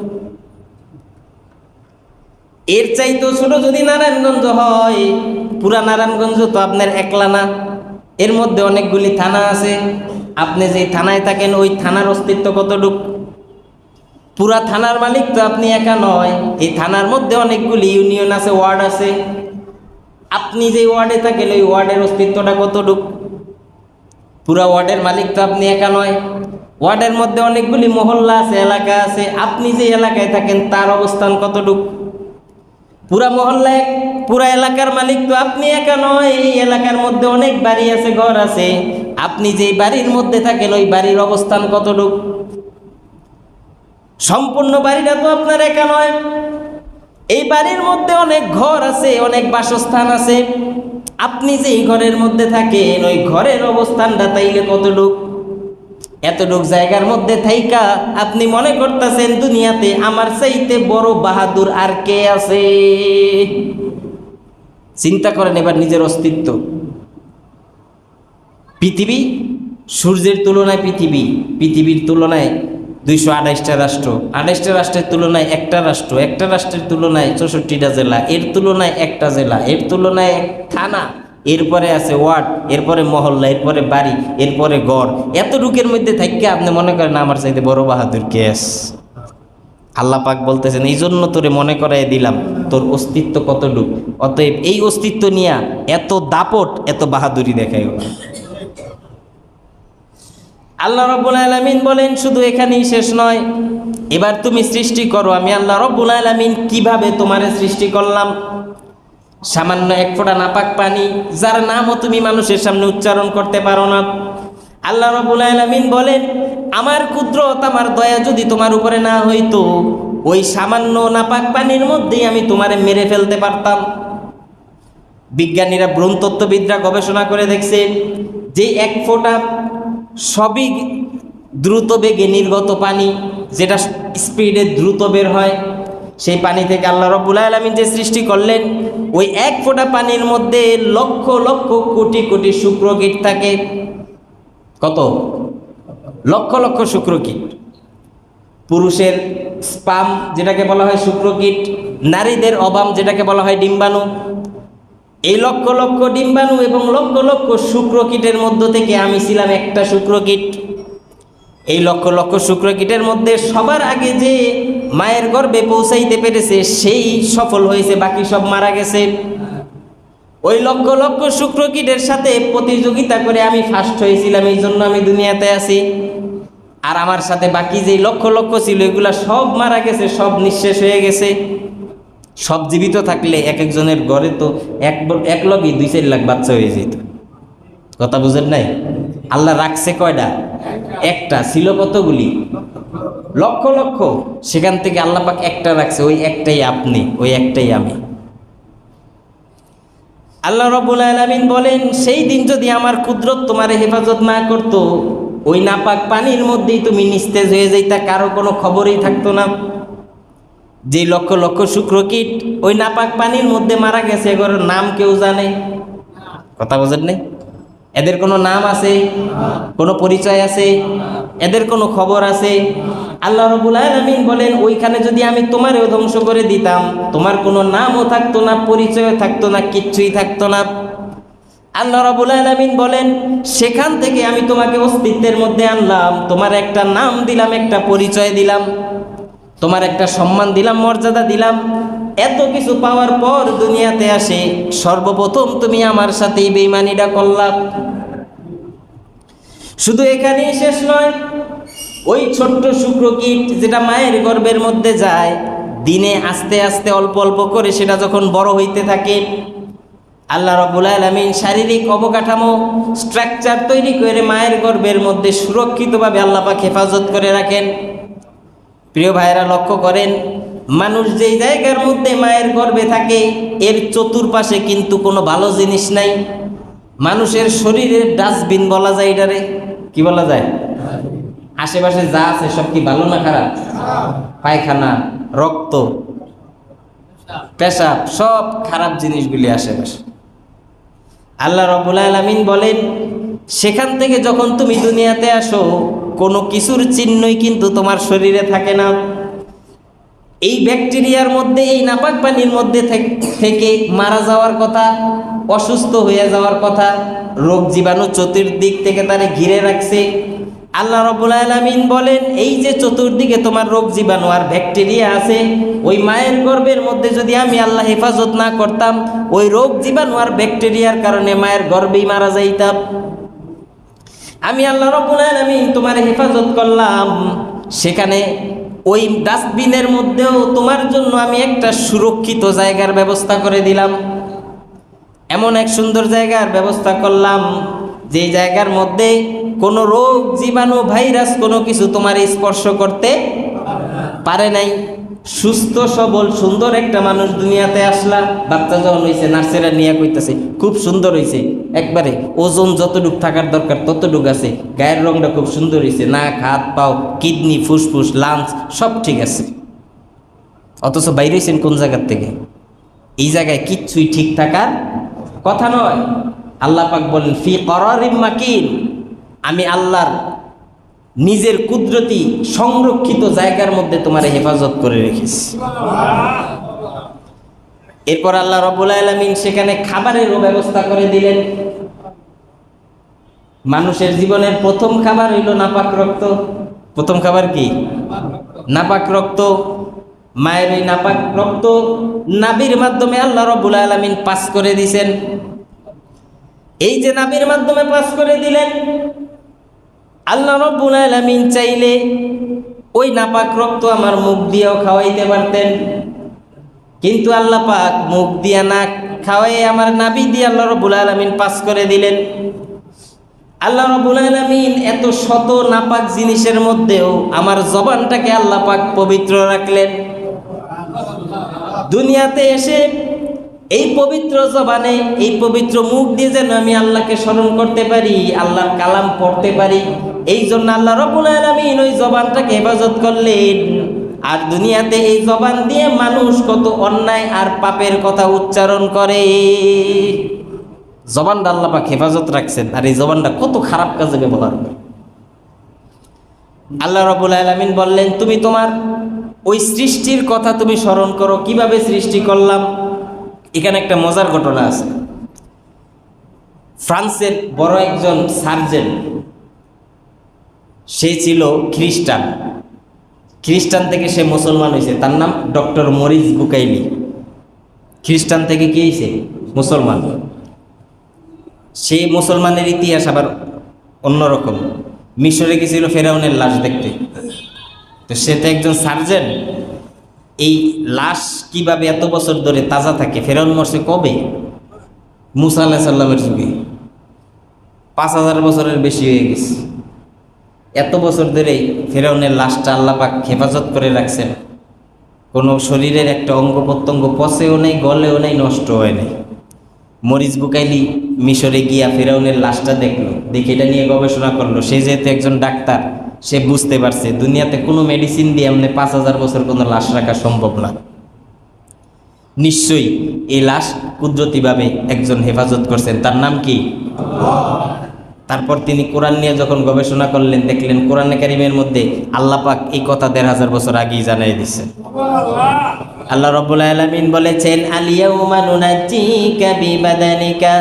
এর চাইতেও ছোট যদি নারায়ণগঞ্জ হয়, পুরা নারায়ণগঞ্জ তো আপনার একলা না, এর মধ্যে অনেকগুলি থানা আছে। আপনি যে থানায় থাকেন, ওই থানার অস্তিত্ব কতটুক? পুরা থানার মালিক তো আপনি একা নয়, এই থানার মধ্যে অনেকগুলি ইউনিয়ন আছে, ওয়ার্ড আছে। আপনি যে ওয়ার্ডে থাকেন, ওই ওয়ার্ডের অস্তিত্বটা কতটুক? পুরা ওয়ার্ডের মালিক তো আপনি একা নয়, ওয়ার্ডের মধ্যে অনেকগুলি মহল্লা আছে, এলাকা আছে। আপনি যে এলাকায় থাকেন, তার অবস্থান কতটুক? পুরা মহল্লায়, পুরা এলাকার মালিক তো আপনি একা নয়, এই এলাকার মধ্যে অনেক বাড়ি আছে, ঘর আছে। আপনি যেই বাড়ির মধ্যে থাকেন, ওই বাড়ির অবস্থান কতটুক? সম্পূর্ণ বাড়িটা তো আপনার একা নয়, এই বাড়ির মধ্যে অনেক ঘর আছে, অনেক বাসস্থান আছে। আপনি যেই ঘরের মধ্যে থাকেন, ওই ঘরের অবস্থানটা তাইলে কতটুক? এতটুক জায়গার মধ্যে থাইকা আপনি মনে করতেছেন দুনিয়াতে আমার চাইতে বড় বাহাদুর আর কে আছে? চিন্তা করেন এবার নিজের অস্তিত্ব। পৃথিবী, সূর্যের তুলনায় পৃথিবীর তুলনায় 228টা রাষ্ট্র, 28টা রাষ্ট্রের তুলনায় একটা রাষ্ট্র, একটা রাষ্ট্রের তুলনায় 64টা জেলা, এর তুলনায় একটা জেলা, এর তুলনায় এক থানা, এরপরে আছে ওয়ার্ড, এরপরে মহল্লা, এরপরে বাড়ি, এরপরে গড়। এতটুকের মধ্যে থাকতে আপনি মনে করেন আমার চাইতে বড় বাহাদুর কে আছে? আল্লাহ পাক বলতেছেন, এই জন্য তোরে মনে করাই দিলাম তোর অস্তিত্ব কতটুক। অতএব এই অস্তিত্ব নিয়ে এত দাপট, এত বাহাদুরি দেখাই। আল্লাহ রাব্বুল আলামিন বলেন, শুধু এখানেই শেষ নয়, এবার তুমি সৃষ্টি করো। আমি আল্লাহ রাব্বুল আলামিন কিভাবে তোমারে সৃষ্টি করলাম? সামান্য এক ফোঁটা নাপাক পানি, যার নামও তুমি মানুষের সামনে উচ্চারণ করতে পারো না। আল্লাহ রাব্বুল আলামিন বলেন, আমার কুদরত, আমার দয়া যদি তোমার উপরে না হইতো, ওই সামান্য নাপাক পানির মধ্যেই আমি তোমারে মেরে ফেলতে পারতাম। বিজ্ঞানীরা, ভ্রূণতত্ত্ববিদরা গবেষণা করে দেখছে যে এক ফোঁটা সবই দ্রুত বেগে নির্গত পানি, যেটা স্পিডে দ্রুত বের হয়, সেই পানি থেকে আল্লাহ রাব্বুল আলামিন যে সৃষ্টি করলেন, ওই এক ফোঁটা পানির মধ্যে লক্ষ লক্ষ কোটি কোটি শুক্রকীট থাকে। কত? লক্ষ লক্ষ শুক্রকীট। পুরুষের স্পাম যেটাকে বলা হয় শুক্রকীট, নারীদের অবাম যেটাকে বলা হয় ডিম্বাণু। এই লক্ষ লক্ষ ডিম্বাণু এবং লক্ষ লক্ষ শুক্রকীটের মধ্য থেকে আমি ছিলাম একটা শুক্রকীট। এই লক্ষ লক্ষ শুক্রকীটের মধ্যে সবার আগে যে মায়ের গর্ভে পৌঁছাইতে পেরেছে, সেই সফল হয়েছে, বাকি সব মারা গেছে। ওই লক্ষ লক্ষ শুক্রকীটের সাথে প্রতিযোগিতা করে আমি ফার্স্ট হয়েছিলাম, এই জন্য আমি দুনিয়াতে আছি। আর আমার সাথে বাকি যে লক্ষ লক্ষ ছিল, এগুলা সব মারা গেছে, সব নিঃশেষ হয়ে গেছে। সব জীবিত থাকলে এক একজনের ঘরে তো এক লগে 2-4 লাখ বাচ্চা হয়ে যেত। কথা বুঝেন নাই? আল্লাহ রাখছে কয়টা? একটা। ছিল কতগুলি? লক্ষ লক্ষ। সেখান থেকে আল্লাহ পাক একটা রাখছে, ওই একটাই আপনি, ওই একটাই আমি। আল্লাহ রাব্বুল আলামিন বলেন, সেই দিন যদি আমার কুদরত তোমার হেফাজত না করত, ওই নাপাক পানির মধ্যেই তুমি নিস্তেজ হয়ে যাইতা, কারো কোনো খবরই থাকতো না। যে লক্ষ লক্ষ শুক্রকীট ওই নাপাক পানির মধ্যে মারা গেছে, এগুলোর নাম কেউ জানে? কথা বোঝেন নাই? এদের কোনো নাম আছে? কোনো পরিচয় আছে? এদের কোনো খবর আছে? আল্লাহ রাব্বুল আলামিন বলেন, ওইখানে যদি আমি তোমারেও ধ্বংস করে দিতাম, তোমার কোনো নামও থাকতো না, পরিচয়ও থাকতো না, কিচ্ছুই থাকতো না। আল্লাহ রাব্বুল আলামিন বলেন, সেখান থেকে আমি তোমাকে অস্তিত্বের মধ্যে আনলাম, তোমার একটা নাম দিলাম, একটা পরিচয় দিলাম, তোমার একটা সম্মান দিলাম, মর্যাদা দিলাম। এত কিছু পাওয়ার পর দুনিয়াতে আসে, সর্বপ্রথম তুমি আমার সাথেই বেঈমানিটা করলা। শুধু এখানেই শেষ নয়, ওই ছোট্ট শুক্রকীট যেটা মায়ের গর্ভের মধ্যে যায়, দিনে আস্তে আস্তে অল্প অল্প করে সেটা যখন বড় হইতে থাকে, আল্লাহ রাব্বুল আলামিন শারীরিক অবকাঠামো, স্ট্রাকচার তৈরি করে মায়ের গর্ভের মধ্যে সুরক্ষিতভাবে আল্লাহ পাক হেফাজত করে রাখেন। প্রিয় ভাইয়েরা, লক্ষ্য করেন, মানুষ যেই জায়গার মধ্যে মায়ের গর্ভে থাকে, এর চতুর্পাশে কিন্তু কোনো ভালো জিনিস নাই। মানুষের শরীরের ডাস্টবিন বলা যায় এটারে। কি বলা যায়? আশেপাশে যা আছে সব কি ভালো না খারাপ? পায়খানা, রক্ত, পেশাব, সব খারাপ জিনিসগুলি আশেপাশে। আল্লাহ রাব্বুল আলামিন বলেন, সেখান থেকে যখন তুমি দুনিয়াতে আসো, কোনো কিছুর চিহ্নই কিন্তু তোমার শরীরে থাকে না। এই ব্যাকটেরিয়ার মধ্যে, এই নাপাক পানির মধ্যে থেকে মারা যাওয়ার কথা, অসুস্থ হয়ে যাওয়ার কথা, রোগ জীবাণু চতুর্দিক থেকে তারে ঘিরে রাখছে। আল্লাহ রাব্বুল আলামিন বলেন, এই যে চতুর্দিকে তোমার রোগ জীবাণু আর ব্যাকটেরিয়া আছে, ওই মায়ের গর্ভের মধ্যে যদি আমি আল্লাহ হেফাজত না করতাম, ওই রোগ জীবাণু আর ব্যাকটেরিয়ার কারণে মায়ের গর্ভেই মারা যাইতাম। আমি আল্লাহ রাব্বুল আলামিন তোমার হেফাজত করলাম, সেখানে ওই ডাস্টবিনের মধ্যেও তোমার জন্য আমি একটা সুরক্ষিত জায়গার ব্যবস্থা করে দিলাম। এমন এক সুন্দর জায়গার ব্যবস্থা করলাম, যে জায়গার মধ্যে কোনো রোগ জীবাণু ভাইরাস কোনো কিছু তোমার স্পর্শ করতে পারে নাই। সুস্থ সবল সুন্দর একটা মানুষ দুনিয়াতে আসলা, বাচ্চা যখন হয়েছে নার্সেরা নিয়ে কইতেছে খুব সুন্দর হয়েছে, একবারে ওজন যতটুক থাকার দরকার ততটুক আছে, গায়ের রংটা খুব সুন্দর হয়েছে, নাক, হাত, পাও, কিডনি, ফুসফুস, লাংস সব ঠিক আছে। অথচ বাইরে হয়েছেন কোন জায়গার থেকে? এই জায়গায় কিচ্ছুই ঠিক থাকার কথা নয়। আল্লাহ পাক বলেন, ফি করারিম মাকিন, আমি আল্লাহর নিজের কুদরতি সংরক্ষিত জায়গার মধ্যে তোমার হেফাজত করে রেখেছি। এরপর আল্লাহ রাব্বুল আলামিন সেখানে খাবারেরও ব্যবস্থা করে দিলেন। মানুষের জীবনের প্রথম খাবার হইল নাপাক রক্ত। প্রথম খাবার কি? নাপাক রক্ত। মায়ের এই নাপাক রক্ত নাভির মাধ্যমে আল্লাহ রাব্বুল আলামিন পাস করে দিয়েছেন। এই যে নাভির মাধ্যমে পাস করে দিলেন, আল্লাহ রাব্বুল আলামিন চাইলে ওই নাপাক রক্ত আমার মুখ দিয়েও খাওয়াইতে পারতেন, কিন্তু আল্লাহ পাক মুখ দিয়া না খাওয়াই আমার নাভি দিয়ে আল্লাহ রাব্বুল আলামিন পাস করে দিলেন। আল্লাহ রাব্বুল আলামিন এত শত নাপাক জিনিসের মধ্যেও আমার জবানটাকে আল্লাহ পাক পবিত্র রাখলেন। দুনিয়াতে এসে এই পবিত্র জবানে, এই পবিত্র মুখ দিয়ে যেন আমি আল্লাহকে স্মরণ করতে পারি, আল্লাহর কালাম পড়তে পারি, এই জন্য আল্লাহ রাব্বুল আলামিন ওই জবানটাকে হেফাজত করলেন। আর দুনিয়াতে এই জবান দিয়ে মানুষ কত অন্যায় আর পাপের কথা উচ্চারণ করে, জবানটা আল্লাহ পাক হেফাজত রাখছেন। আর এই জবানটা কত খারাপ কাজে ব্যবহার করে। আল্লাহ রাব্বুল আলামিন বললেন, তুমি তোমার ওই সৃষ্টির কথা তুমি স্মরণ করো, কিভাবে সৃষ্টি করলাম। এখানে একটা মজার ঘটনা আছে। ফ্রান্সের বড় একজন সার্জন, সে ছিল খ্রিস্টান। খ্রিস্টান থেকে সে মুসলমান হয়েছে, তার নাম ডক্টর মরিস বুকাইলি। খ্রিস্টান থেকে কি হয়েছে? মুসলমান। সেই মুসলমানের ইতিহাস আবার অন্যরকম। মিশরে গেছিল ফেরাউনের লাশ দেখতে, তো সে তো একজন সার্জন। এই লাশ কিভাবে এত বছর ধরে তাজা থাকে? ফেরাউন মরছে কবে? মুসা আলাইহিস সালামের যুগে। 5,000 বছরের বেশি হয়ে গেছে। এত বছর ধরেই ফেরাউনের লাশটা আল্লাহ পাক হেফাজত করে রাখছেন। কোনো শরীরের একটা অঙ্গ প্রত্যঙ্গ পচেও নেই, গলেও নেই, নষ্ট হয় নাই। মরিস বুকাইলি মিশরে গিয়া ফেরাউনের লাশটা দেখলো, দেখে এটা নিয়ে গবেষণা করলো। সে যেহেতু একজন ডাক্তার, সে বুঝতে পারছে দুনিয়াতে কোনো মেডিসিন দিয়ে এমনি 5,000 বছর কোনো লাশ রাখা সম্ভব না। নিশ্চয়ই এই লাশ কুদরতিভাবে একজন হেফাজত করছেন, তার নাম কি? তারপর তিনি কোরআন নিয়ে যখন গবেষণা করলেন, দেখলেন কোরআনে কারিমের মধ্যে আল্লাহ পাক এই কথা 1,500 বছর আগেই জানাই দিচ্ছেন। আল্লাহ রাব্বুল আলামিন বলেছেন, আল-ইয়াউমা নুনাজ্জিকা বিবাদানিকা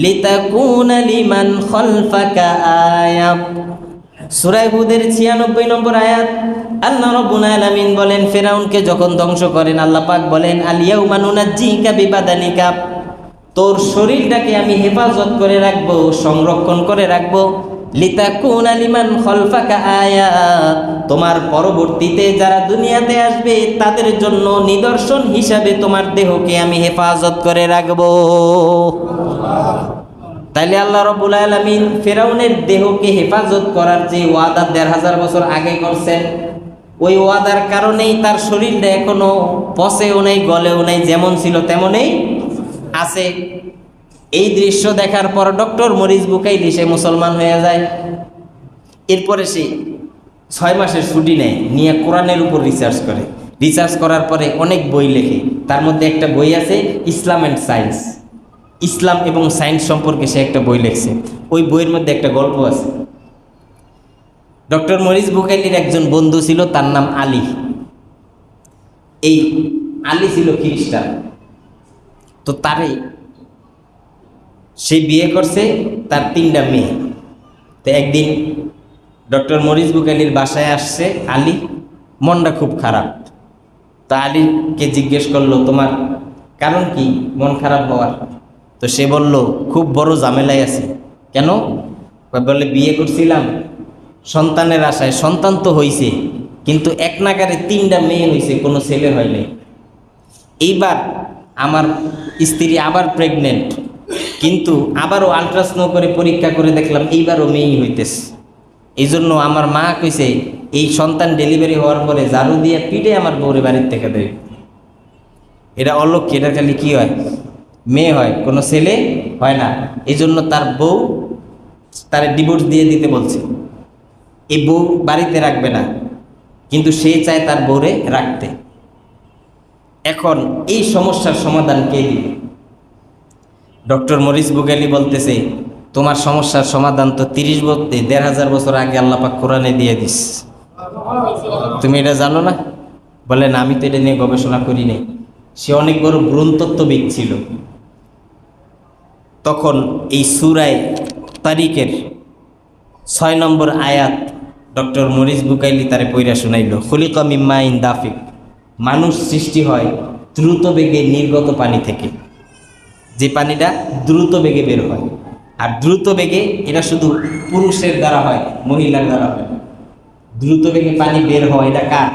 লিতাকুনা লিমান খালফাকা আয়া। সূরা হুদের 96 নম্বর আয়াত। আল্লাহ রাব্বুল আলামিন বলেন, ফিরাউনকে যখন ধ্বংস করেন আল্লাহ পাক বলেন, আল-ইয়াউমা নুনাজ্জিকা বিবাদানিকা, তোর শরীরটাকে আমি হেফাজত করে রাখবো, সংরক্ষণ করে রাখবো। লিতাকুনা লিমান খালফাকা আয়া, তোমার পরবর্তীতে যারা দুনিয়াতে আসবে তাদের জন্য নিদর্শন হিসাবে তোমার দেহকে আমি হেফাজত করে রাখবো। তাইলে আল্লাহ রাব্বুল আলামিন ফিরাউনের দেহকে হেফাজত করার যে ওয়াদা 1,500 বছর আগে করছেন, ওই ওয়াদার কারণেই তার শরীরটা এখনো পচেও নেই, গলেও নেই, যেমন ছিল তেমনই আছে। এই দৃশ্য দেখার পর ডক্টর মরিস বুকাইলি সে মুসলমান হয়ে যায়। এরপরে সে 6 মাসের ছুটি নেয়, নিয়ে কোরআনের উপর রিসার্চ করে। রিসার্চ করার পরে অনেক বই লেখে। তার মধ্যে একটা বই আছে ইসলাম অ্যান্ড সায়েন্স, ইসলাম এবং সায়েন্স সম্পর্কে সে একটা বই লিখছে। ওই বইয়ের মধ্যে একটা গল্প আছে। ডক্টর মরিস বুকাইলির একজন বন্ধু ছিল, তার নাম আলী। এই আলী ছিল খ্রিস্টান। তো তারে সে বিয়ে করছে, তার 3টা মেয়ে। তো একদিন ডক্টর মরিস বুকাইলির বাসায় আসছে আলী, মনটা খুব খারাপ। তো আলীকে জিজ্ঞেস করলো, তোমার কারণ কি মন খারাপ হওয়ার? তো সে বলল, খুব বড় ঝামেলায় আছে। কেন? বলে, বিয়ে করছিলাম সন্তানের আশায়, সন্তান তো হইছে, কিন্তু এক নাগারে 3টা মেয়ে হইছে, কোনো ছেলে হয় নাই। এইবার আমার স্ত্রী আবার প্রেগনেন্ট, কিন্তু আবারও আলট্রাসাউন্ড করে পরীক্ষা করে দেখলাম এইবারও মেয়েই হইতেছে। এই জন্য আমার মা কইছে, এই সন্তান ডেলিভারি হওয়ার পরে ঝাড়ু দিয়ে পিঠে আমার বউরে বাড়ির থেকে দেয়। এটা অলক্ষ্য, এটা খালি কি হয়, মেয়ে হয়, কোনো ছেলে হয় না। এই জন্য তার বউ তার ডিভোর্স দিয়ে দিতে বলছে। এই বউ বাড়িতে রাখবে না, কিন্তু সে চায় তার বউরে রাখতে। এখন এই সমস্যার সমাধান কে দিবে? ডক্টর মরিস বুকাইলি বলতেছে, তোমার সমস্যার সমাধান তো 1,500 বছর আগে আল্লাহ পাক কোরআনে দিয়ে দিস। তুমি এটা জানো না? বলে, না, আমি তো এটা নিয়ে গবেষণা করি নাই। সে অনেক বড় ভ্রূণতত্ত্ববিদ ছিল। তখন এই সূরা তারিকের 6 নম্বর আয়াত ডক্টর মরিস বুকাইলি তারে পইরা শুনাইল, খুলিকা মিন মাইন দাফিক, মানুষ সৃষ্টি হয় দ্রুত বেগে নির্গত পানি থেকে, যে পানিটা দ্রুত বেগে বের হয়। আর দ্রুত বেগে এটা শুধু পুরুষের দ্বারা হয়, মহিলার দ্বারা হয়। দ্রুত বেগে পানি বের হয়, এটা কার?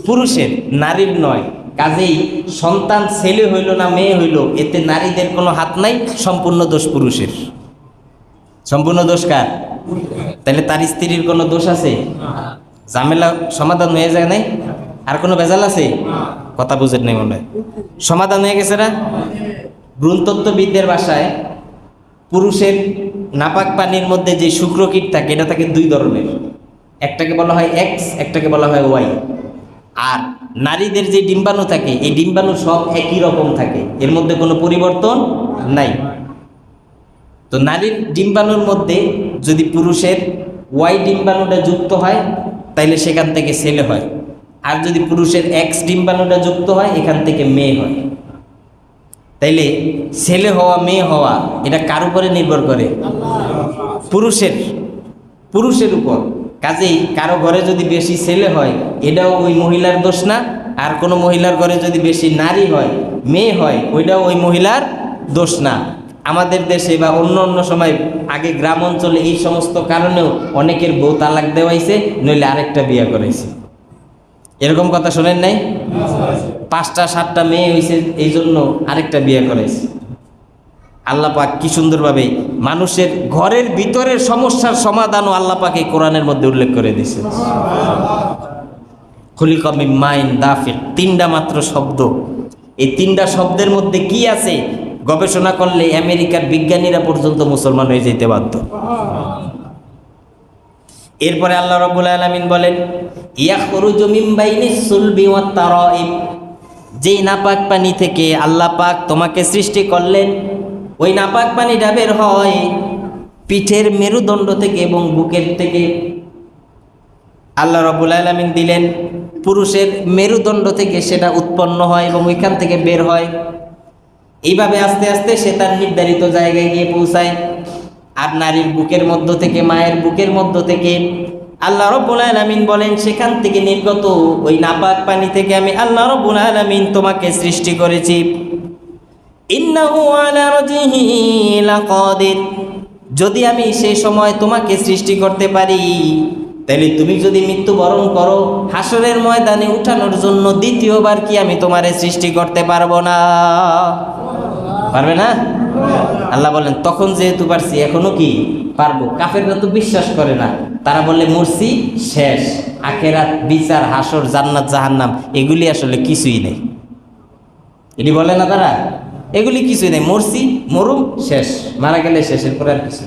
পুরুষের, নারীর নয়। কাজেই সন্তান ছেলে হইল না মেয়ে হইল, এতে নারীদের কোনো হাত নাই, সম্পূর্ণ দোষ পুরুষের। সম্পূর্ণ দোষ কার? তাহলে তার স্ত্রীর কোনো দোষ আছে? ঝামেলা সমাধান হয়ে যায় নাই? আর কোনো ভেজাল আছে? কথা বুঝেন নাই মনে হয়। সমাধান হয়ে গেছে না? ভ্রূণতত্ত্ববিদদের ভাষায় পুরুষের নাপাক পানির মধ্যে যে শুক্রকীট থাকে, এটা থাকে 2 ধরনের। একটাকে বলা হয় এক্স, একটাকে বলা হয় ওয়াই। আর নারীদের যে ডিম্বাণু থাকে, এই ডিম্বাণু সব একই রকম থাকে, এর মধ্যে কোনো পরিবর্তন নাই। তো নারীর ডিম্বাণুর মধ্যে যদি পুরুষের ওয়াই ডিম্বাণুটা যুক্ত হয়, তাইলে সেখান থেকে ছেলে হয়। আর যদি পুরুষের এক্স ডিম্বাণুটা যুক্ত হয়, এখান থেকে মেয়ে হয়। তাইলে ছেলে হওয়া মেয়ে হওয়া এটা কার উপরে নির্ভর করে? পুরুষের উপর। কাজেই কারো ঘরে যদি বেশি ছেলে হয়, এটাও ওই মহিলার দোষ না। আর কোনো মহিলার ঘরে যদি বেশি নারী হয়, মেয়ে হয়, ওইটাও ওই মহিলার দোষ না। আমাদের দেশে বা অন্য অন্য সময় আগে গ্রাম অঞ্চলে এই সমস্ত কারণেও অনেকের বউ তালাক দেওয়াইছে, নইলে আরেকটা বিয়ে করেছে। এরকম কথা শোনেন নাই? 5টা 7টা মেয়ে হয়েছে, এই জন্য আরেকটা বিয়ে করেছে। আল্লাহ পাক কি সুন্দরভাবে মানুষের ঘরের ভিতরের সমস্যার সমাধানও আল্লাহ পাক এই কোরআনের মধ্যে উল্লেখ করে দিয়েছে। খুলিকা মিন মাইন দাফিক, তিনটা মাত্র শব্দ। এই তিনটা শব্দের মধ্যে কি আছে গবেষণা করলে আমেরিকার বিজ্ঞানীরা পর্যন্ত মুসলমান হয়ে যেতে বাধ্য। এরপরে আল্লাহ রাব্বুল আলামিন বলেন, ইয়াখরুজু মিন বাইনিস সুলবি ওয়াত তারাইব, যেই নাপাক পানি থেকে আল্লাহ পাক তোমাকে সৃষ্টি করলেন, ওই নাপাক পানিটা বের হয় পিঠের মেরুদণ্ড থেকে এবং বুকের থেকে। আল্লাহ রাব্বুল আলামিন দিলেন পুরুষের মেরুদণ্ড থেকে সেটা উৎপন্ন হয় এবং ওইখান থেকে বের হয়। এইভাবে আস্তে আস্তে সে তার নির্ধারিত জায়গায় গিয়ে পৌঁছায়। আর নারীর বুকের মধ্য থেকে, মায়ের বুকের মধ্য থেকে আল্লাহ রাব্বুল আলামিন বলেন সেখান থেকে নির্গত ওই নাপাক পানি থেকে আমি আল্লাহ রাব্বুল আলামিন তোমাকে সৃষ্টি করেছি। ইন্নাহু আলা রাজিহি লাকাদির, যদি আমি সেই সময় তোমাকে সৃষ্টি করতে পারি, তাহলে তুমি যদি মৃত্যুবরণ করো হাসরের ময়দানে উঠানোর জন্য দ্বিতীয়বার কি আমি তোমারে সৃষ্টি করতে পারবো না? পারবে না? আল্লাহ বলেন তখন যেহেতু পারছি এখনো কি পারবো। কাফেররা তো বিশ্বাস করে না, তারা বলে মরছি শেষ, আখেরাত, বিচার, হাসর, জান্নাত, জাহান্নাম এগুলি আসলে কিছুই নেই। এটি বলে না তারা, এগুলি কিছুই নেই, মরছি মরুম শেষ, মারা গেলে শেষের পরে আর কিছু।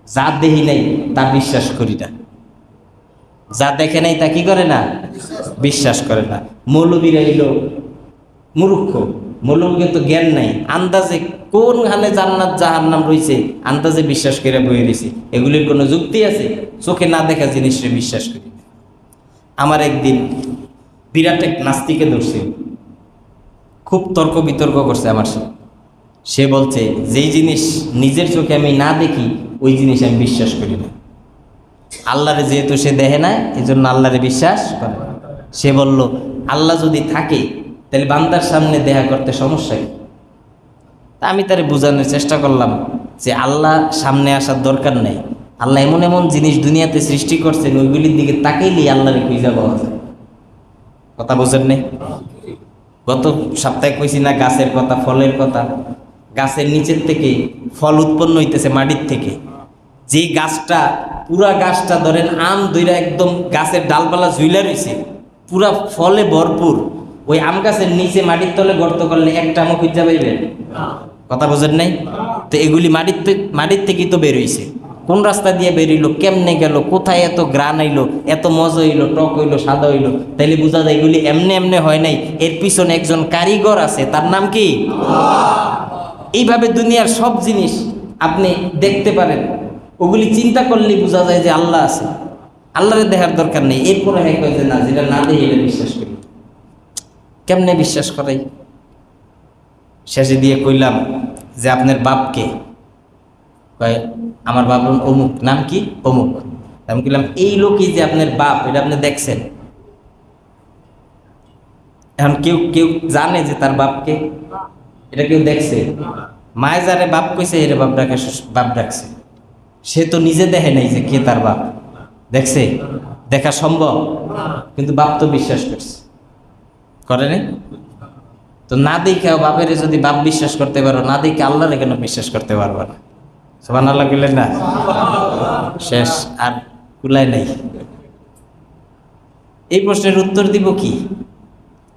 যা দেখি নাই তা বিশ্বাস করি না, যা দেখে নাই তা কি করে না, বিশ্বাস করে না। মৌলবীরা এলো মূর্খ, মৌলবীকে তো জ্ঞান নাই, আন্দাজে কোন হালে জান্নাত জাহান্নাম রয়েছে আন্দাজে বিশ্বাস করে বয়ে দিছে। এগুলির কোনো যুক্তি আছে? চোখে না দেখা জিনিসটা বিশ্বাস করি। আমার একদিন বিরাট এক নাস্তিকে ধরছে, খুব তর্ক বিতর্ক করছে আমার সাথে। সে বলছে যেই জিনিস নিজের চোখে আমি না দেখি ওই জিনিস আমি বিশ্বাস করি না। আল্লাহরে যেহেতু সে দেখে না এই জন্য আল্লাহরে বিশ্বাস করে। সে বলল আল্লাহ যদি থাকে তাহলে বান্দার সামনে দেখা করতে সমস্যা কি? তা আমি তারে বোঝানোর চেষ্টা করলাম যে আল্লাহ সামনে আসার দরকার নেই, আল্লাহ এমন এমন জিনিস দুনিয়াতে সৃষ্টি করছেন ওইগুলির দিকে তাকাইলেই আল্লাহরে খুঁজে পাওয়া যায়। কথা বোঝেন নেই? গত সপ্তাহে কইছি না গাছের কথা, ফলের কথা। গাছের নিচের থেকে ফল উৎপন্ন হইতেছে মাটির থেকে। যে গাছটা পুরা গাছটা ধরেন আম দইরা একদম গাছের ডালপালা ঝুইলা রয়েছে, পুরা ফলে ভরপুর, ওই আম গাছের নিচে মাটির তলে গর্ত করলে একটা আমও খুঁজা পাইবেন? কথা বোঝেন নাই? তো এগুলি মাটির থেকেই তো বের হইছে। কোন রাস্তা দিয়ে বেরোইলো, কেমনে গেল, কোথায় এত গ্রান আইলো, এত মজা হইলো, টক হইলো, সাদা হইলো, তাইলে বোঝা যায় এগুলি এমনে এমনে হয় নাই, এর পিছনে একজন কারিগর আছে, তার নাম কি? এইভাবে দুনিয়ার সব জিনিস আপনি দেখতে পারেন, ওগুলি চিন্তা করলেই বোঝা যায় যে আল্লাহ আছে। আল্লাহরে দেখার দরকার নেই। এরপরে হ্যাঁ কয় যে না, যেটা না দেখে এটা বিশ্বাস করি। কেমনে বিশ্বাস করাই? শেষে দিয়ে কইলাম যে আপনার বাপকে? কয় আমার বাপ অমুক। নাম কি? অমুক। আমি কইলাম এই লোকই যে আপনার বাপ, এটা আপনি দেখছেন? এখন কেউ কেউ জানে যে তার বাপকে? এটা কেউ দেখছে? মায়ে যারে বাপ কইছে এরে বাপ ডাকছে, সে তো নিজে দেখে নাই যে কে তার বাপ। দেখছে? দেখা সম্ভব? কিন্তু বাপ তো বিশ্বাস করছে, করে নাই? তো না দেখেও বাপের যদি বাপ বিশ্বাস করতে পারো, না দেখে আল্লাহরে কেন বিশ্বাস করতে পারবো না? সুবহানাল্লাহ বললেন না? শেষ, আর কুলায় নাই। এই প্রশ্নের উত্তর দিব কি?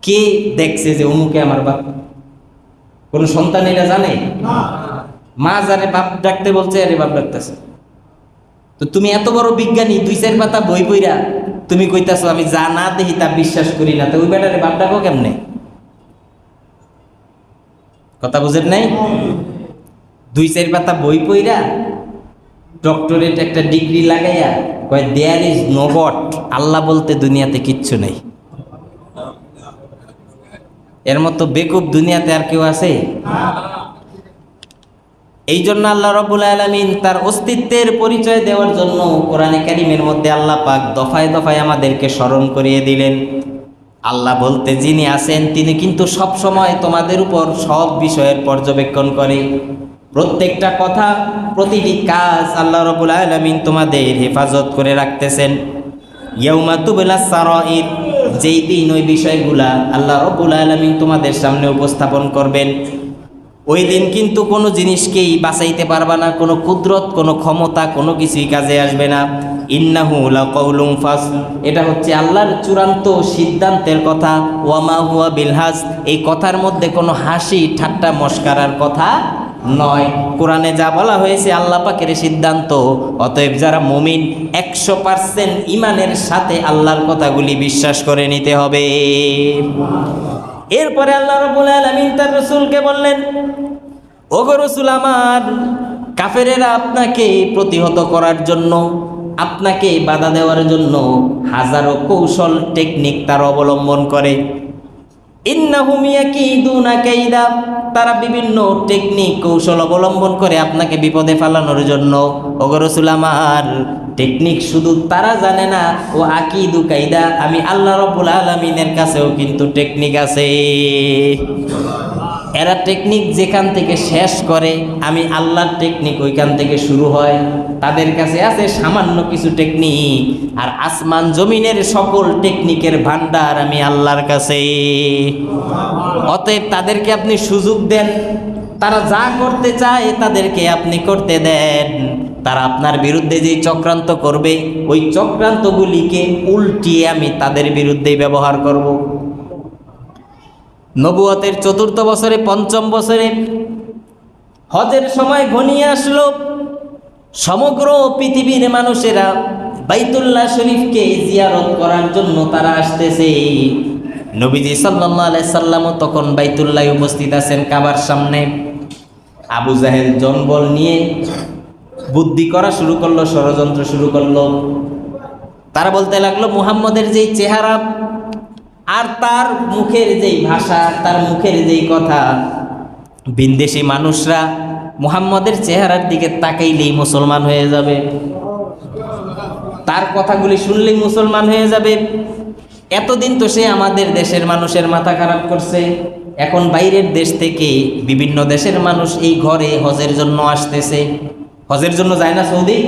কে দেখছে যে অমুকে আমার বাপ? কোন সন্তান এটা জানে? মা যারে বাপ ডাকতে বলছে আরে বাপ ডাকতেছে। তো তুমি এত বড় বিজ্ঞানী, 2-4 পাতা বই পইরা তুমি কইতাছো আমি যা না দেখি তা বিশ্বাস করি না, তো ওই বেটারে বাপ ডাকো কেমনে? কথা বুঝেন নাই? 2-4 পাতা বই পইরা ডক্টরেট একটা ডিগ্রি লাগাইয়া কয় দেয়ার ইজ নো গড, আল্লাহ বলতে দুনিয়াতে কিচ্ছু নেই। এর মতো বেকুব দুনিয়াতে আর কেউ আছে? এই জন্য আল্লাহ রাব্বুল আলামিন তার অস্তিত্বের পরিচয় দেওয়ার জন্য কোরআনে কারীমের মধ্যে আল্লাহ পাক দফায় দফায় আমাদেরকে স্মরণ করিয়ে দিলেন, আল্লাহ বলতে যিনি আছেন তিনি কিন্তু সব সময় তোমাদের উপর সব বিষয়ের পর্যবেক্ষণ করে। প্রত্যেকটা কথা, প্রতিটি কাজ আল্লাহ রাব্বুল আলামিন তোমাদের হেফাজত করে রাখতেছেন। ইয়াউমা তুবলাস সারাইর, যেই দিন ওই বিষয়গুলা আল্লাহ রাব্বুল আলামিন তোমাদের সামনে উপস্থাপন করবেন। ওই দিন কিন্তু কোনো জিনিসকেই বাঁচাইতে পারবা না, কোনো কুদরত, কোনো ক্ষমতা, কোনো কিছুই কাজে আসবে না। ইন্নাহু লাকাউলুন ফাসল, এটা হচ্ছে আল্লাহর চূড়ান্ত সিদ্ধান্তের কথা। ওয়ামা হুয়া বিলহাজ, এই কথার মধ্যে কোনো হাসি ঠাট্টা মস্কারার কথা নয়। কোরআনে যা বলা হয়েছে আল্লাহ পাকের সিদ্ধান্ত। অতএব যারা মুমিন 100% ইমানের সাথে আল্লাহর কথাগুলি বিশ্বাস করে নিতে হবে। এরপরে আল্লাহ রাব্বুল আলামিন তার রাসূলকে বললেন, ওগো রাসূল আমার, কাফেরেরা আপনাকে প্রতিহত করার জন্য, আপনাকে বাধা দেওয়ার জন্য হাজারো কৌশল টেকনিক তারা অবলম্বন করে। ইন্নাহুম ইয়াকিদুনা কাইদা, তারা বিভিন্ন টেকনিক কৌশল অবলম্বন করে আপনাকে বিপদে ফেলানোর জন্য। ওগো রাসূল আমার, টেকনিক শুধু তারা জানে না, ও আকিদু কাইদা, আমি আল্লাহ রাব্বুল আলামিনের কাছেও কিন্তু টেকনিক আছে। এরা টেকনিক যেখান থেকে শেষ করে, আমি আল্লাহর টেকনিক ওইখান থেকে শুরু হয়। তাদের কাছে আছে সামান্য কিছু টেকনিক, আর আসমান জমিনের সকল টেকনিকের ভান্ডার আমি আল্লাহর কাছে। অতএব তাদেরকে আপনি সুযোগ দেন, তারা যা করতে চায় তাদেরকে আপনি করতে দেন। তারা আপনার বিরুদ্ধে যে চক্রান্ত করবে, ওই চক্রান্তগুলিকে উল্টিয়ে আমি তাদের বিরুদ্ধে ব্যবহার করব। নবুয়তের 4th বছরে 5ম বছরে হজের সময় ঘনিয়ে আসলো। সমগ্র পৃথিবীর মানুষেরা বাইতুল্লাহ শরীফকে জিয়ারত করার জন্য তারা আসতেছে। নবীজি সাল্লাল্লাহু আলাইহি সাল্লামও তখন বাইতুল্লাহে উপস্থিত আছেন, কাবার সামনে। আবু জাহেল জনবল নিয়ে বুদ্ধি করা শুরু করলো, ষড়যন্ত্র শুরু করলো। তারা বলতে লাগলো, মুহাম্মদের যেই চেহারা আর তার মুখের যেই ভাষা, তার মুখের যেই কথা, বিদেশি মানুষরা মুহাম্মদের চেহারার দিকে তাকাইলেই মুসলমান হয়ে যাবে, তার কথাগুলি শুনলেই মুসলমান হয়ে যাবে। এতদিন তো সে আমাদের দেশের মানুষের মাথা খারাপ করছে, এখন বাইরের দেশ থেকে বিভিন্ন দেশের মানুষ এই ঘরে হজের জন্য আসতেছে। হজের জন্য যায় না সৌদি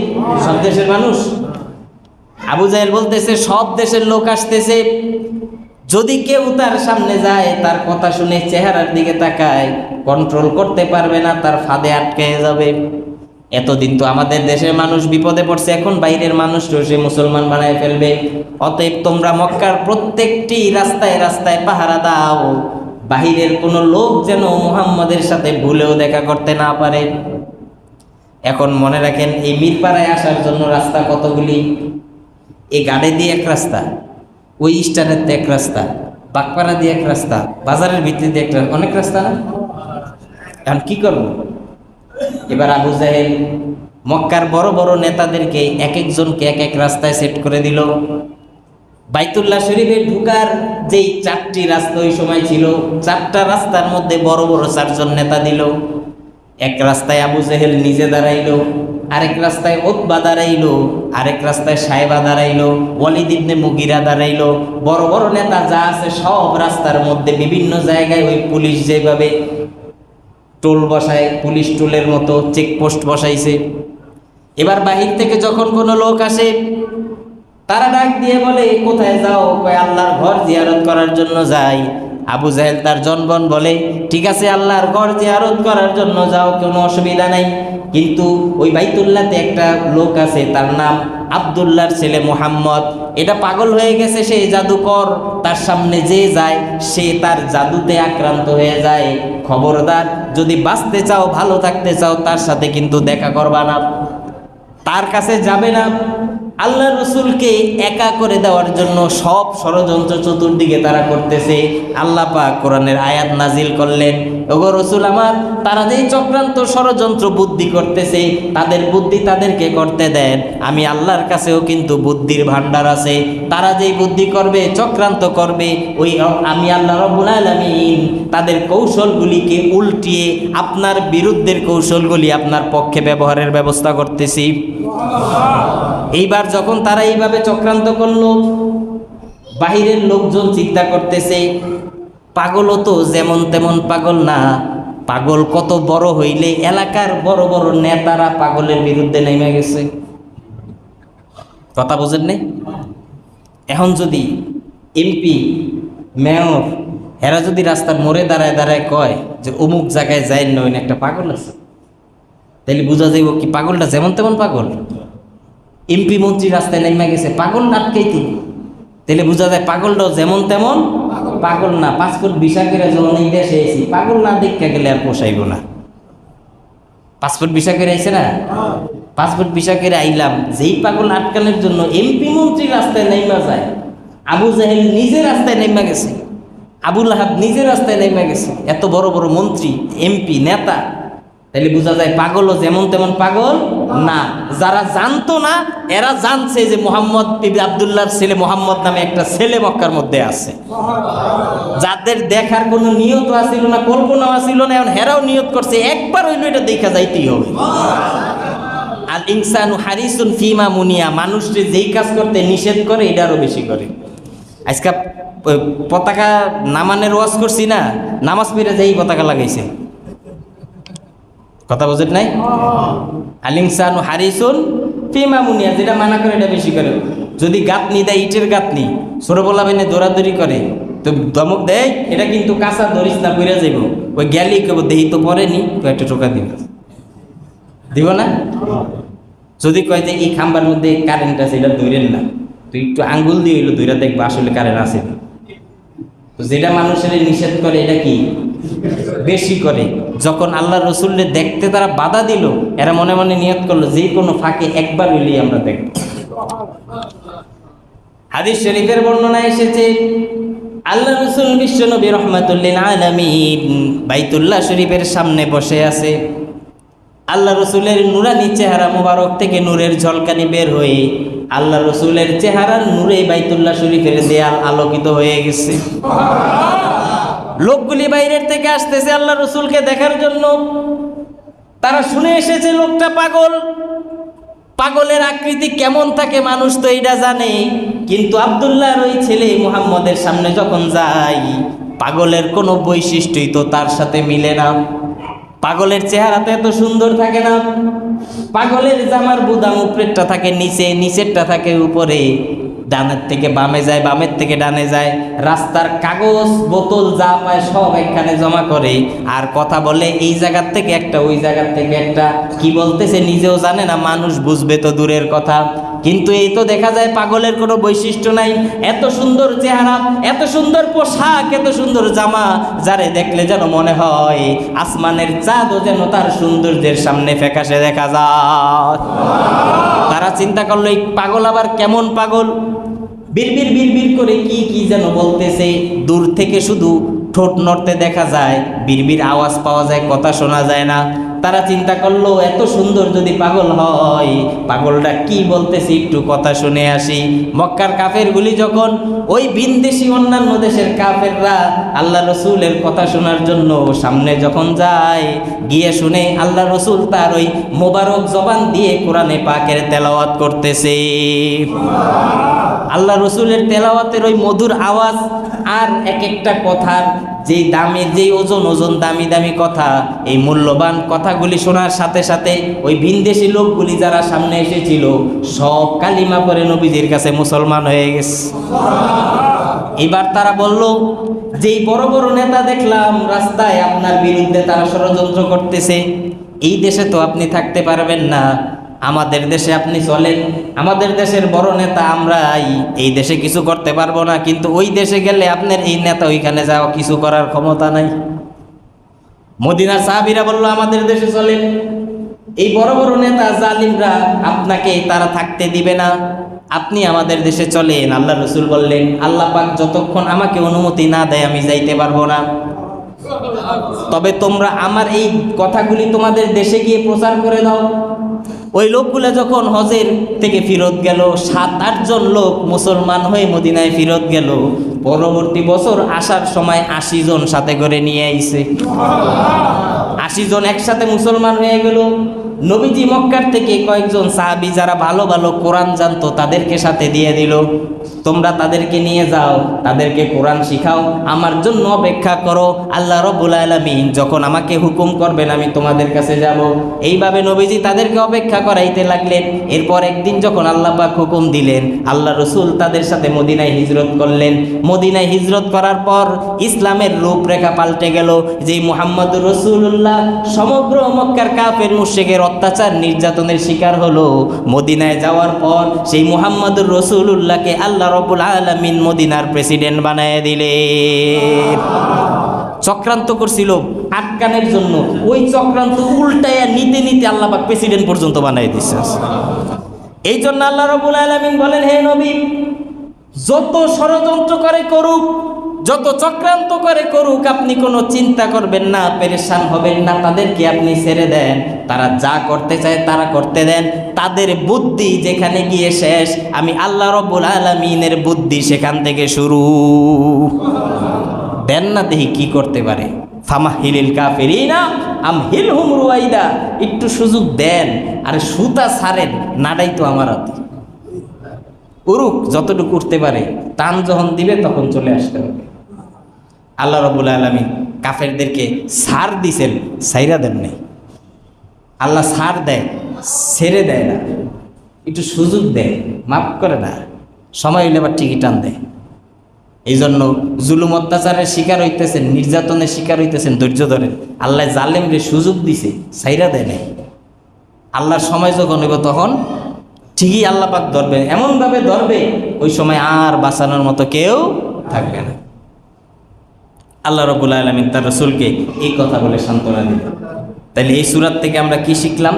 সব দেশের মানুষ? আবু জাহেল বলতেছে, সব দেশের লোক আসতেছে, যদি কেউ তার সামনে যায়, তার কথা শুনে চেহারার দিকে তাকায়, কন্ট্রোল করতে পারবে না, তার ফাঁদে আটকে যাবে। এতদিন তো আমাদের দেশের মানুষ বিপদে পড়ছে, এখন বাইরের মানুষও সে মুসলমান বানায় ফেলবে। অতএব তোমরা মক্কার প্রত্যেকটি রাস্তায় রাস্তায় পাহারা দাও, বাহিরের কোনো লোক যেন মুহাম্মদের সাথে ভুলেও দেখা করতে না পারে। এখন মনে রাখেন, এই মিরপাড়ায় আসার জন্য রাস্তা কতগুলি। এই গাড়ি দিয়ে এক রাস্তা, ওই স্টানের এক রাস্তা, বাগপাড়া দিয়ে এক রাস্তা, বাজারের ভিতরে দিয়ে একটা, অনেক রাস্তা না? এখন কি করব? এবার আবু জাহেল মক্কার বড় বড় নেতাদেরকে এক একজনকে এক এক রাস্তায় সেট করে দিল। বাইতুল্লাহ শরীফে ঢুকার যেই 4টি রাস্তা ওই সময় ছিল, 4টা রাস্তার মধ্যে বড় বড় 4 জন নেতা দিল। এক রাস্তায় আবু জাহেল নিজে দাঁড়াইলো, আরেক রাস্তায় উতবা দাঁড়াইলো, আরেক রাস্তায় সাইবা দাঁড়াইলো, ওয়ালিদ ইবনে মুগিরা দাঁড়াইলো। বড় বড় নেতা যা আছে সব রাস্তার মধ্যে বিভিন্ন জায়গায় ওই পুলিশ যেভাবে টোল বসায়, পুলিশ টোলের মতো চেকপোস্ট বসাইছে। এবার বাহির থেকে যখন কোনো লোক আসে, তারা ডাক দিয়ে বলে, কোথায় যাও? কয় আল্লাহর ঘর জিয়ারত করার জন্য যাই। আবু জাহেল তার জনবন বলে, ঠিক আছে, আল্লাহর ঘর জিয়ারত করার জন্য যাও, কোনো অসুবিধা নাই। কিন্তু ওই বাইতুল্লাহতে একটা লোক আছে, তার নাম আব্দুল্লাহর ছেলে মুহাম্মদ। এটা পাগল হয়ে গেছে, সে জাদুকর, তার সামনে যে যায় সে তার জাদুতে আক্রান্ত হয়ে যায়। খবরদার, যদি বাঁচতে চাও, ভালো থাকতে চাও, তার সাথে কিন্তু দেখা করবা না, তার কাছে যাবে না। আল্লাহ রসুলকে একা করে দেওয়ার জন্য সব ষড়যন্ত্র চতুর্দিকে তারা করতেছে। আল্লাহ পাক কোরআনের আয়াত নাজিল করলেন, ওগো রসুল আমার, তারা যেই চক্রান্ত ষড়যন্ত্র বুদ্ধি করতেছে, তাদের বুদ্ধি তাদেরকে করতে দেন, আমি আল্লাহর কাছেও কিন্তু বুদ্ধির ভান্ডার আছে। তারা যেই বুদ্ধি করবে, চক্রান্ত করবে, ওই আমি আল্লাহ রাব্বুল আলামিন তাদের কৌশলগুলিকে উল্টিয়ে আপনার বিরুদ্ধের কৌশলগুলি আপনার পক্ষে ব্যবহারের ব্যবস্থা করতেছি। এইবার যখন তারা এইভাবে চক্রান্ত করলো, বাহিরের লোকজন চিন্তা করতেছে, পাগলও তো যেমন তেমন পাগল না, পাগল কত বড় হইলে এলাকার বড় বড় নেতারা পাগলের বিরুদ্ধে নেমে গেছে। কথা বোঝেন নাই? এখন যদি এমপি, মেয়র, এরা যদি রাস্তার মোড়ে দাঁড়ায় দাঁড়ায় কয় যে অমুক জায়গায় যাই নয় একটা পাগল আছে, তাহলে বোঝা যাইব কি পাগলটা যেমন তেমন পাগল। এমপি মন্ত্রী রাস্তায় নেমে গেছে পাগল আটকাইতে, তাহলে বোঝা যায় পাগলটাও যেমন তেমন পাগল না। পাসপোর্ট ভিসা করে যখন এই দেশে এসেছি পাগল না দেখা গেলে আর পোষাইব না। পাসপোর্ট ভিসা করে আইছে না, পাসপোর্ট ভিসা করে আইলাম, যেই পাগল আটকানোর জন্য এমপি মন্ত্রী রাস্তায় নেমা যায়, আবু জাহেল নিজে রাস্তায় নেমা গেছে, আবুল আহাব নিজে রাস্তায় নেমে গেছে, এত বড় বড় মন্ত্রী এমপি নেতা, তাহলে বোঝা যায় পাগলও যেমন তেমন পাগল না। যারা জানতো না এরা জানছে যে মোহাম্মদ বিবি আব্দুল্লাহর ছেলে মোহাম্মদ নামে একটা ছেলে মক্কার মধ্যে আছে। যাদের দেখার কোনো নিয়ত আসিল না, কল্পনাও আসিল না, এখন হেরাও নিয়ত করছে একবার হইলো এটা দেখা যাইতেই হবে। আল ইনসানু হারিসুন ফিমা মুনিয়া, মানুষকে যেই কাজ করতে নিষেধ করে এটা আরো বেশি করে। আজকে পতাকা নামানের ওয়াজ করছি না, নামাজ পড়ে যেই পতাকা লাগাইছে, কথা বোঝেন নাই? আল ইনসানু হারিসুন ফিমা মুনিয়া, যেটা মানা করে এটা বেশি করে। যদি গাঁথনি দেয়, ইটের গাঁথনি, ছোট বলা বেনে দৌড়াদৌড়ি করে তো ধমক দেয়, এটা কিন্তু কাঁচা ধরিস না, পইরা যাইব, ওই গেলি কেবল দেহি তো পরেনি, তো একটা টোকা দিব না। যদি কয় যে এই খাম্বার মধ্যে কারেন্ট আছে, এটা ধরেন না, তো একটু আঙ্গুল দিয়ে হইলো ধৈরা দেখবা আসলে কারেন্ট আছে। তো যেটা মানুষের নিষেধ করে এটা কি বেশি করে। যখন আল্লাহ রসুলকে দেখতে তারা বাধা দিল, এরা মনে মনে নিয়ত করলো যে কোনো ফাঁকে একবার হইলেই আমরা দেখব। হাদিস শরীফের বর্ণনা এসেছে, আল্লাহ রসুল বিশ্ব নবী রহমাতুল্লিল আলামিন বাইতুল্লাহ শরীফের সামনে বসে আছে। আল্লাহ রসুলের নুরানি চেহারা মুবারক থেকে নূরের ঝলকানি বের হয়ে আল্লাহ রসুলের চেহারার নূরে বাইতুল্লাহ শরীফের দেয়াল আলোকিত হয়ে গেছে। লোকগুলি বাইরের থেকে আসতেছে আল্লাহ রসুলকে দেখার জন্য। তারা শুনে এসেছে লোকটা পাগল, পাগলের আকৃতি কেমন থাকে মানুষ তো এটা জানে, কিন্তু আব্দুল্লাহর ওই ছেলে মুহাম্মদের সামনে যখন যায়, পাগলের কোনো বৈশিষ্ট্যই তো তার সাথে মিলে না। পাগলের চেহারাতে এত সুন্দর থাকে না। পাগলের জামার বুদাম উপরেরটা থাকে নিচে, নিচেরটা থাকে উপরে, ডানের থেকে বামে যায়, বামের থেকে ডানে যায়, রাস্তার কাগজ বোতল যা পায় সব এখানে জমা করে, আর কথা বলে এই জায়গার থেকে একটা ওই জায়গার থেকে একটা, কি বলতেছে নিজেও জানে না, মানুষ বুঝবে তো দূরের কথা। কিন্তু এই তো দেখা যায় পাগলের কোনো বৈশিষ্ট্য নাই। এত সুন্দর চেহারা, এত সুন্দর পোশাক, এত সুন্দর জামা, যারে দেখলে যেন মনে হয় আসমানের চাঁদও যেন তার সৌন্দর্যের সামনে ফ্যাকাশে দেখা যায়। তারা চিন্তা করলো এই পাগল আবার কেমন পাগল, বিড়বিড় বিড়বিড় করে কি কি যেন বলতেছে। দূর থেকে শুধু ঠোঁট নড়তে দেখা যায়, বিড়বিড় আওয়াজ পাওয়া যায়, কথা শোনা যায় না। তারা চিন্তা করলো এত সুন্দর যদি পাগল হয়, পাগলটা কি বলতেছে একটু কথা শুনে আসি। মক্কার কাফেরগুলি যখন, ওই ভিনদেশি অন্যান্য দেশের কাফেররা আল্লাহ রসুলের কথা শোনার জন্য সামনে যখন যায়, গিয়ে শুনে আল্লাহ রসুল তার ওই মোবারক জবান দিয়ে কোরআনে পাকের তেলাওয়াত করতেছে। আল্লাহ রসুলের তেলাওয়াতের ওই মধুর আওয়াজ আর এক একটা কথার যেই দামি, যেই ওজন ওজন দামি দামি কথা, এই মূল্যবান কথাগুলি শোনার সাথে সাথে ওই ভিনদেশি লোকগুলি যারা সামনে এসেছিল সব কালিমা পড়ে নবীজির কাছে মুসলমান হয়ে গেছে। এবার তারা বলল, যেই বড় বড় নেতা দেখলাম রাস্তায় আপনার বিরুদ্ধে তারা ষড়যন্ত্র করতেছে, এই দেশে তো আপনি থাকতে পারবেন না, আমাদের দেশে আপনি চলেন, আমাদের দেশের বড় নেতা আমরা এই দেশে কিছু করতে পারবো না, কিন্তু ওই দেশে গেলে আপনার এই নেতা ওইখানে যাওয়া কিছু করার ক্ষমতা নাই। মদিনার সাহাবীরা বলল, আমাদের দেশে চলেন, এই বড় বড় নেতা জালিমরা আপনাকে তারা থাকতে দিবে না, আপনি আমাদের দেশে চলেন। আল্লাহ রসুল বললেন, আল্লাহ পাক যতক্ষণ আমাকে অনুমতি না দেয় আমি যাইতে পারবো না। তবে তোমরা আমার এই কথাগুলি তোমাদের দেশে গিয়ে প্রচার করে দাও। ওই লোকগুলো যখন হজের থেকে ফিরত গেল, 7-8 জন লোক মুসলমান হয়ে মদিনায় ফিরত গেল। পরবর্তী বছর আসার সময় 80 জন সাথে করে নিয়ে আইছে। 80 জন একসাথে মুসলমান হয়ে গেল। নবীজি মক্কার থেকে কয়েকজন সাহাবী যারা ভালো ভালো কোরআন জানতো তাদেরকে সাথে দিয়ে দিল, তোমরা তাদেরকে নিয়ে যাও, তাদেরকে কোরআন শিখাও, আমার জন্য অপেক্ষা করো, আল্লাহ রাব্বুল আলামিন যখন আমাকে হুকুম করবেন আমি তোমাদের কাছে যাব। এইভাবে নবীজি তাদেরকে অপেক্ষা করাইতে লাগলেন। এরপর একদিন যখন আল্লাহ পাক হুকুম দিলেন, আল্লাহ রসুল তাদের সাথে মদিনায় হিজরত করলেন। মদিনায় হিজরত করার পর ইসলামের রূপরেখা পাল্টে গেল। যেই মুহাম্মদুর রাসূলুল্লাহ সমগ্র মক্কার কাফের মুশরিকের অত্যাচার নির্যাতনের শিকার হলো, মদিনায় যাওয়ার পর সেই মুহাম্মদুর রাসূলুল্লাহকে আল্লাহ রাব্বুল আলামিন মদিনার প্রেসিডেন্ট বানায় দিলেন। চক্রান্ত করছিল আটকানের জন্য, ওই চক্রান্ত উল্টায়া নিতে নিতে আল্লাহ পাক প্রেসিডেন্ট পর্যন্ত বানাই দিচ্ছে। এই জন্য আল্লাহ রাব্বুল আলামিন বলেন, হে নবী, যত ষড়যন্ত্র করে করুক, যত চক্রান্ত করে করুক, আপনি কোনো চিন্তা করবেন না, পেরেশান হবেন না, তাদেরকে আপনি ছেড়ে দেন, তারা যা করতে চায় তারা করতে দেন। তাদের বুদ্ধি যেখানে গিয়ে শেষ, আমি আল্লাহ রাব্বুল আলামিনের বুদ্ধি সেখান থেকে শুরু। দেন না দেখি কি করতে পারে। ফামাহিলিল কাফিরিনা আমহিলহুম রুয়াইদা, একটু সুযোগ দেন, আরে সুতা ছাড়েন, নাড়াই তো আমার হাতে, উরুক যতটুকু উঠতে পারে, টান যখন দিবে তখন চলে আসতে হবে। আল্লাহ রাব্বুল আলামিন কাফেরদেরকে ছাড় দিছেন, ছাইরা দেন নাই। আল্লাহ ছাড় দেয়, ছেড়ে দেয় না, একটু সুযোগ দেয়, মাফ করে না, সময় হইলে আবার ঠিকই টান দেয়। এই জন্য জুলুম অত্যাচারের শিকার হইতেছেন, নির্যাতনের শিকার হইতেছেন, ধৈর্য ধরেন। আল্লাহ জালেমরে সুযোগ দিছে, ছাইরা দেয় নাই। আল্লাহর সময় যখন হইব তখন ঠিকই আল্লাহ পাক ধরবেন, এমনভাবে ধরবে ওই সময় আর বাঁচানোর মতো কেউ থাকবে না। আল্লাহ রাব্বুল আলামিন তার রাসূলকে এই কথা বলে সান্ত্বনা দিলেন। তাহলে এই সূরা থেকে আমরা কি শিখলাম?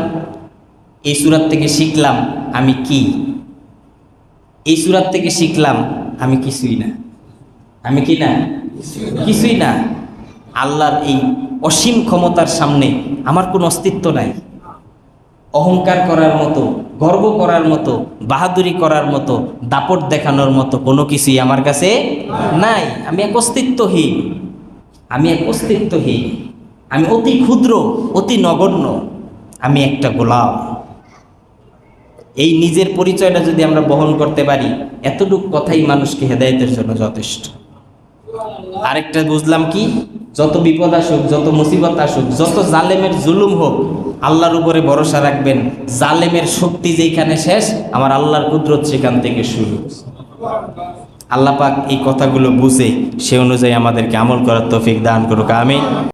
এই সূরা থেকে শিখলাম আমি কি? এই সূরা থেকে শিখলাম আমি কিছুই না। আমি কি না? কিছুই না। আল্লাহর এই অসীম ক্ষমতার সামনে আমার কোনো অস্তিত্ব নাই। অহংকার করার মতো, গর্ব করার মতো, বাহাদুরি করার মতো, দাপট দেখানোর মতো কোনো কিছুই আমার কাছে নাই। আমি এক অস্তিত্বহীন, আমি এক অস্তিত্বহীন, আমি অতি ক্ষুদ্র, অতি নগণ্য, আমি একটা গোলাম। এই নিজের পরিচয়টা যদি আমরা বহন করতে পারি, এতটুকু কথাই মানুষকে হেদায়েতের জন্য যথেষ্ট। আরেকটা বুঝলাম কি, যত বিপদ আসুক, যত মুসিবত আসুক, যত জালেমের জুলুম হোক, আল্লাহর উপরে ভরসা রাখবেন। জালেমের শক্তি যেখানে শেষ, আমার আল্লাহর কুদরত সেখান থেকে শুরু। আল্লাহ পাক এই কথাগুলো বুঝে সে অনুযায়ী আমাদেরকে আমল করার তৌফিক দান করুক, আমিন।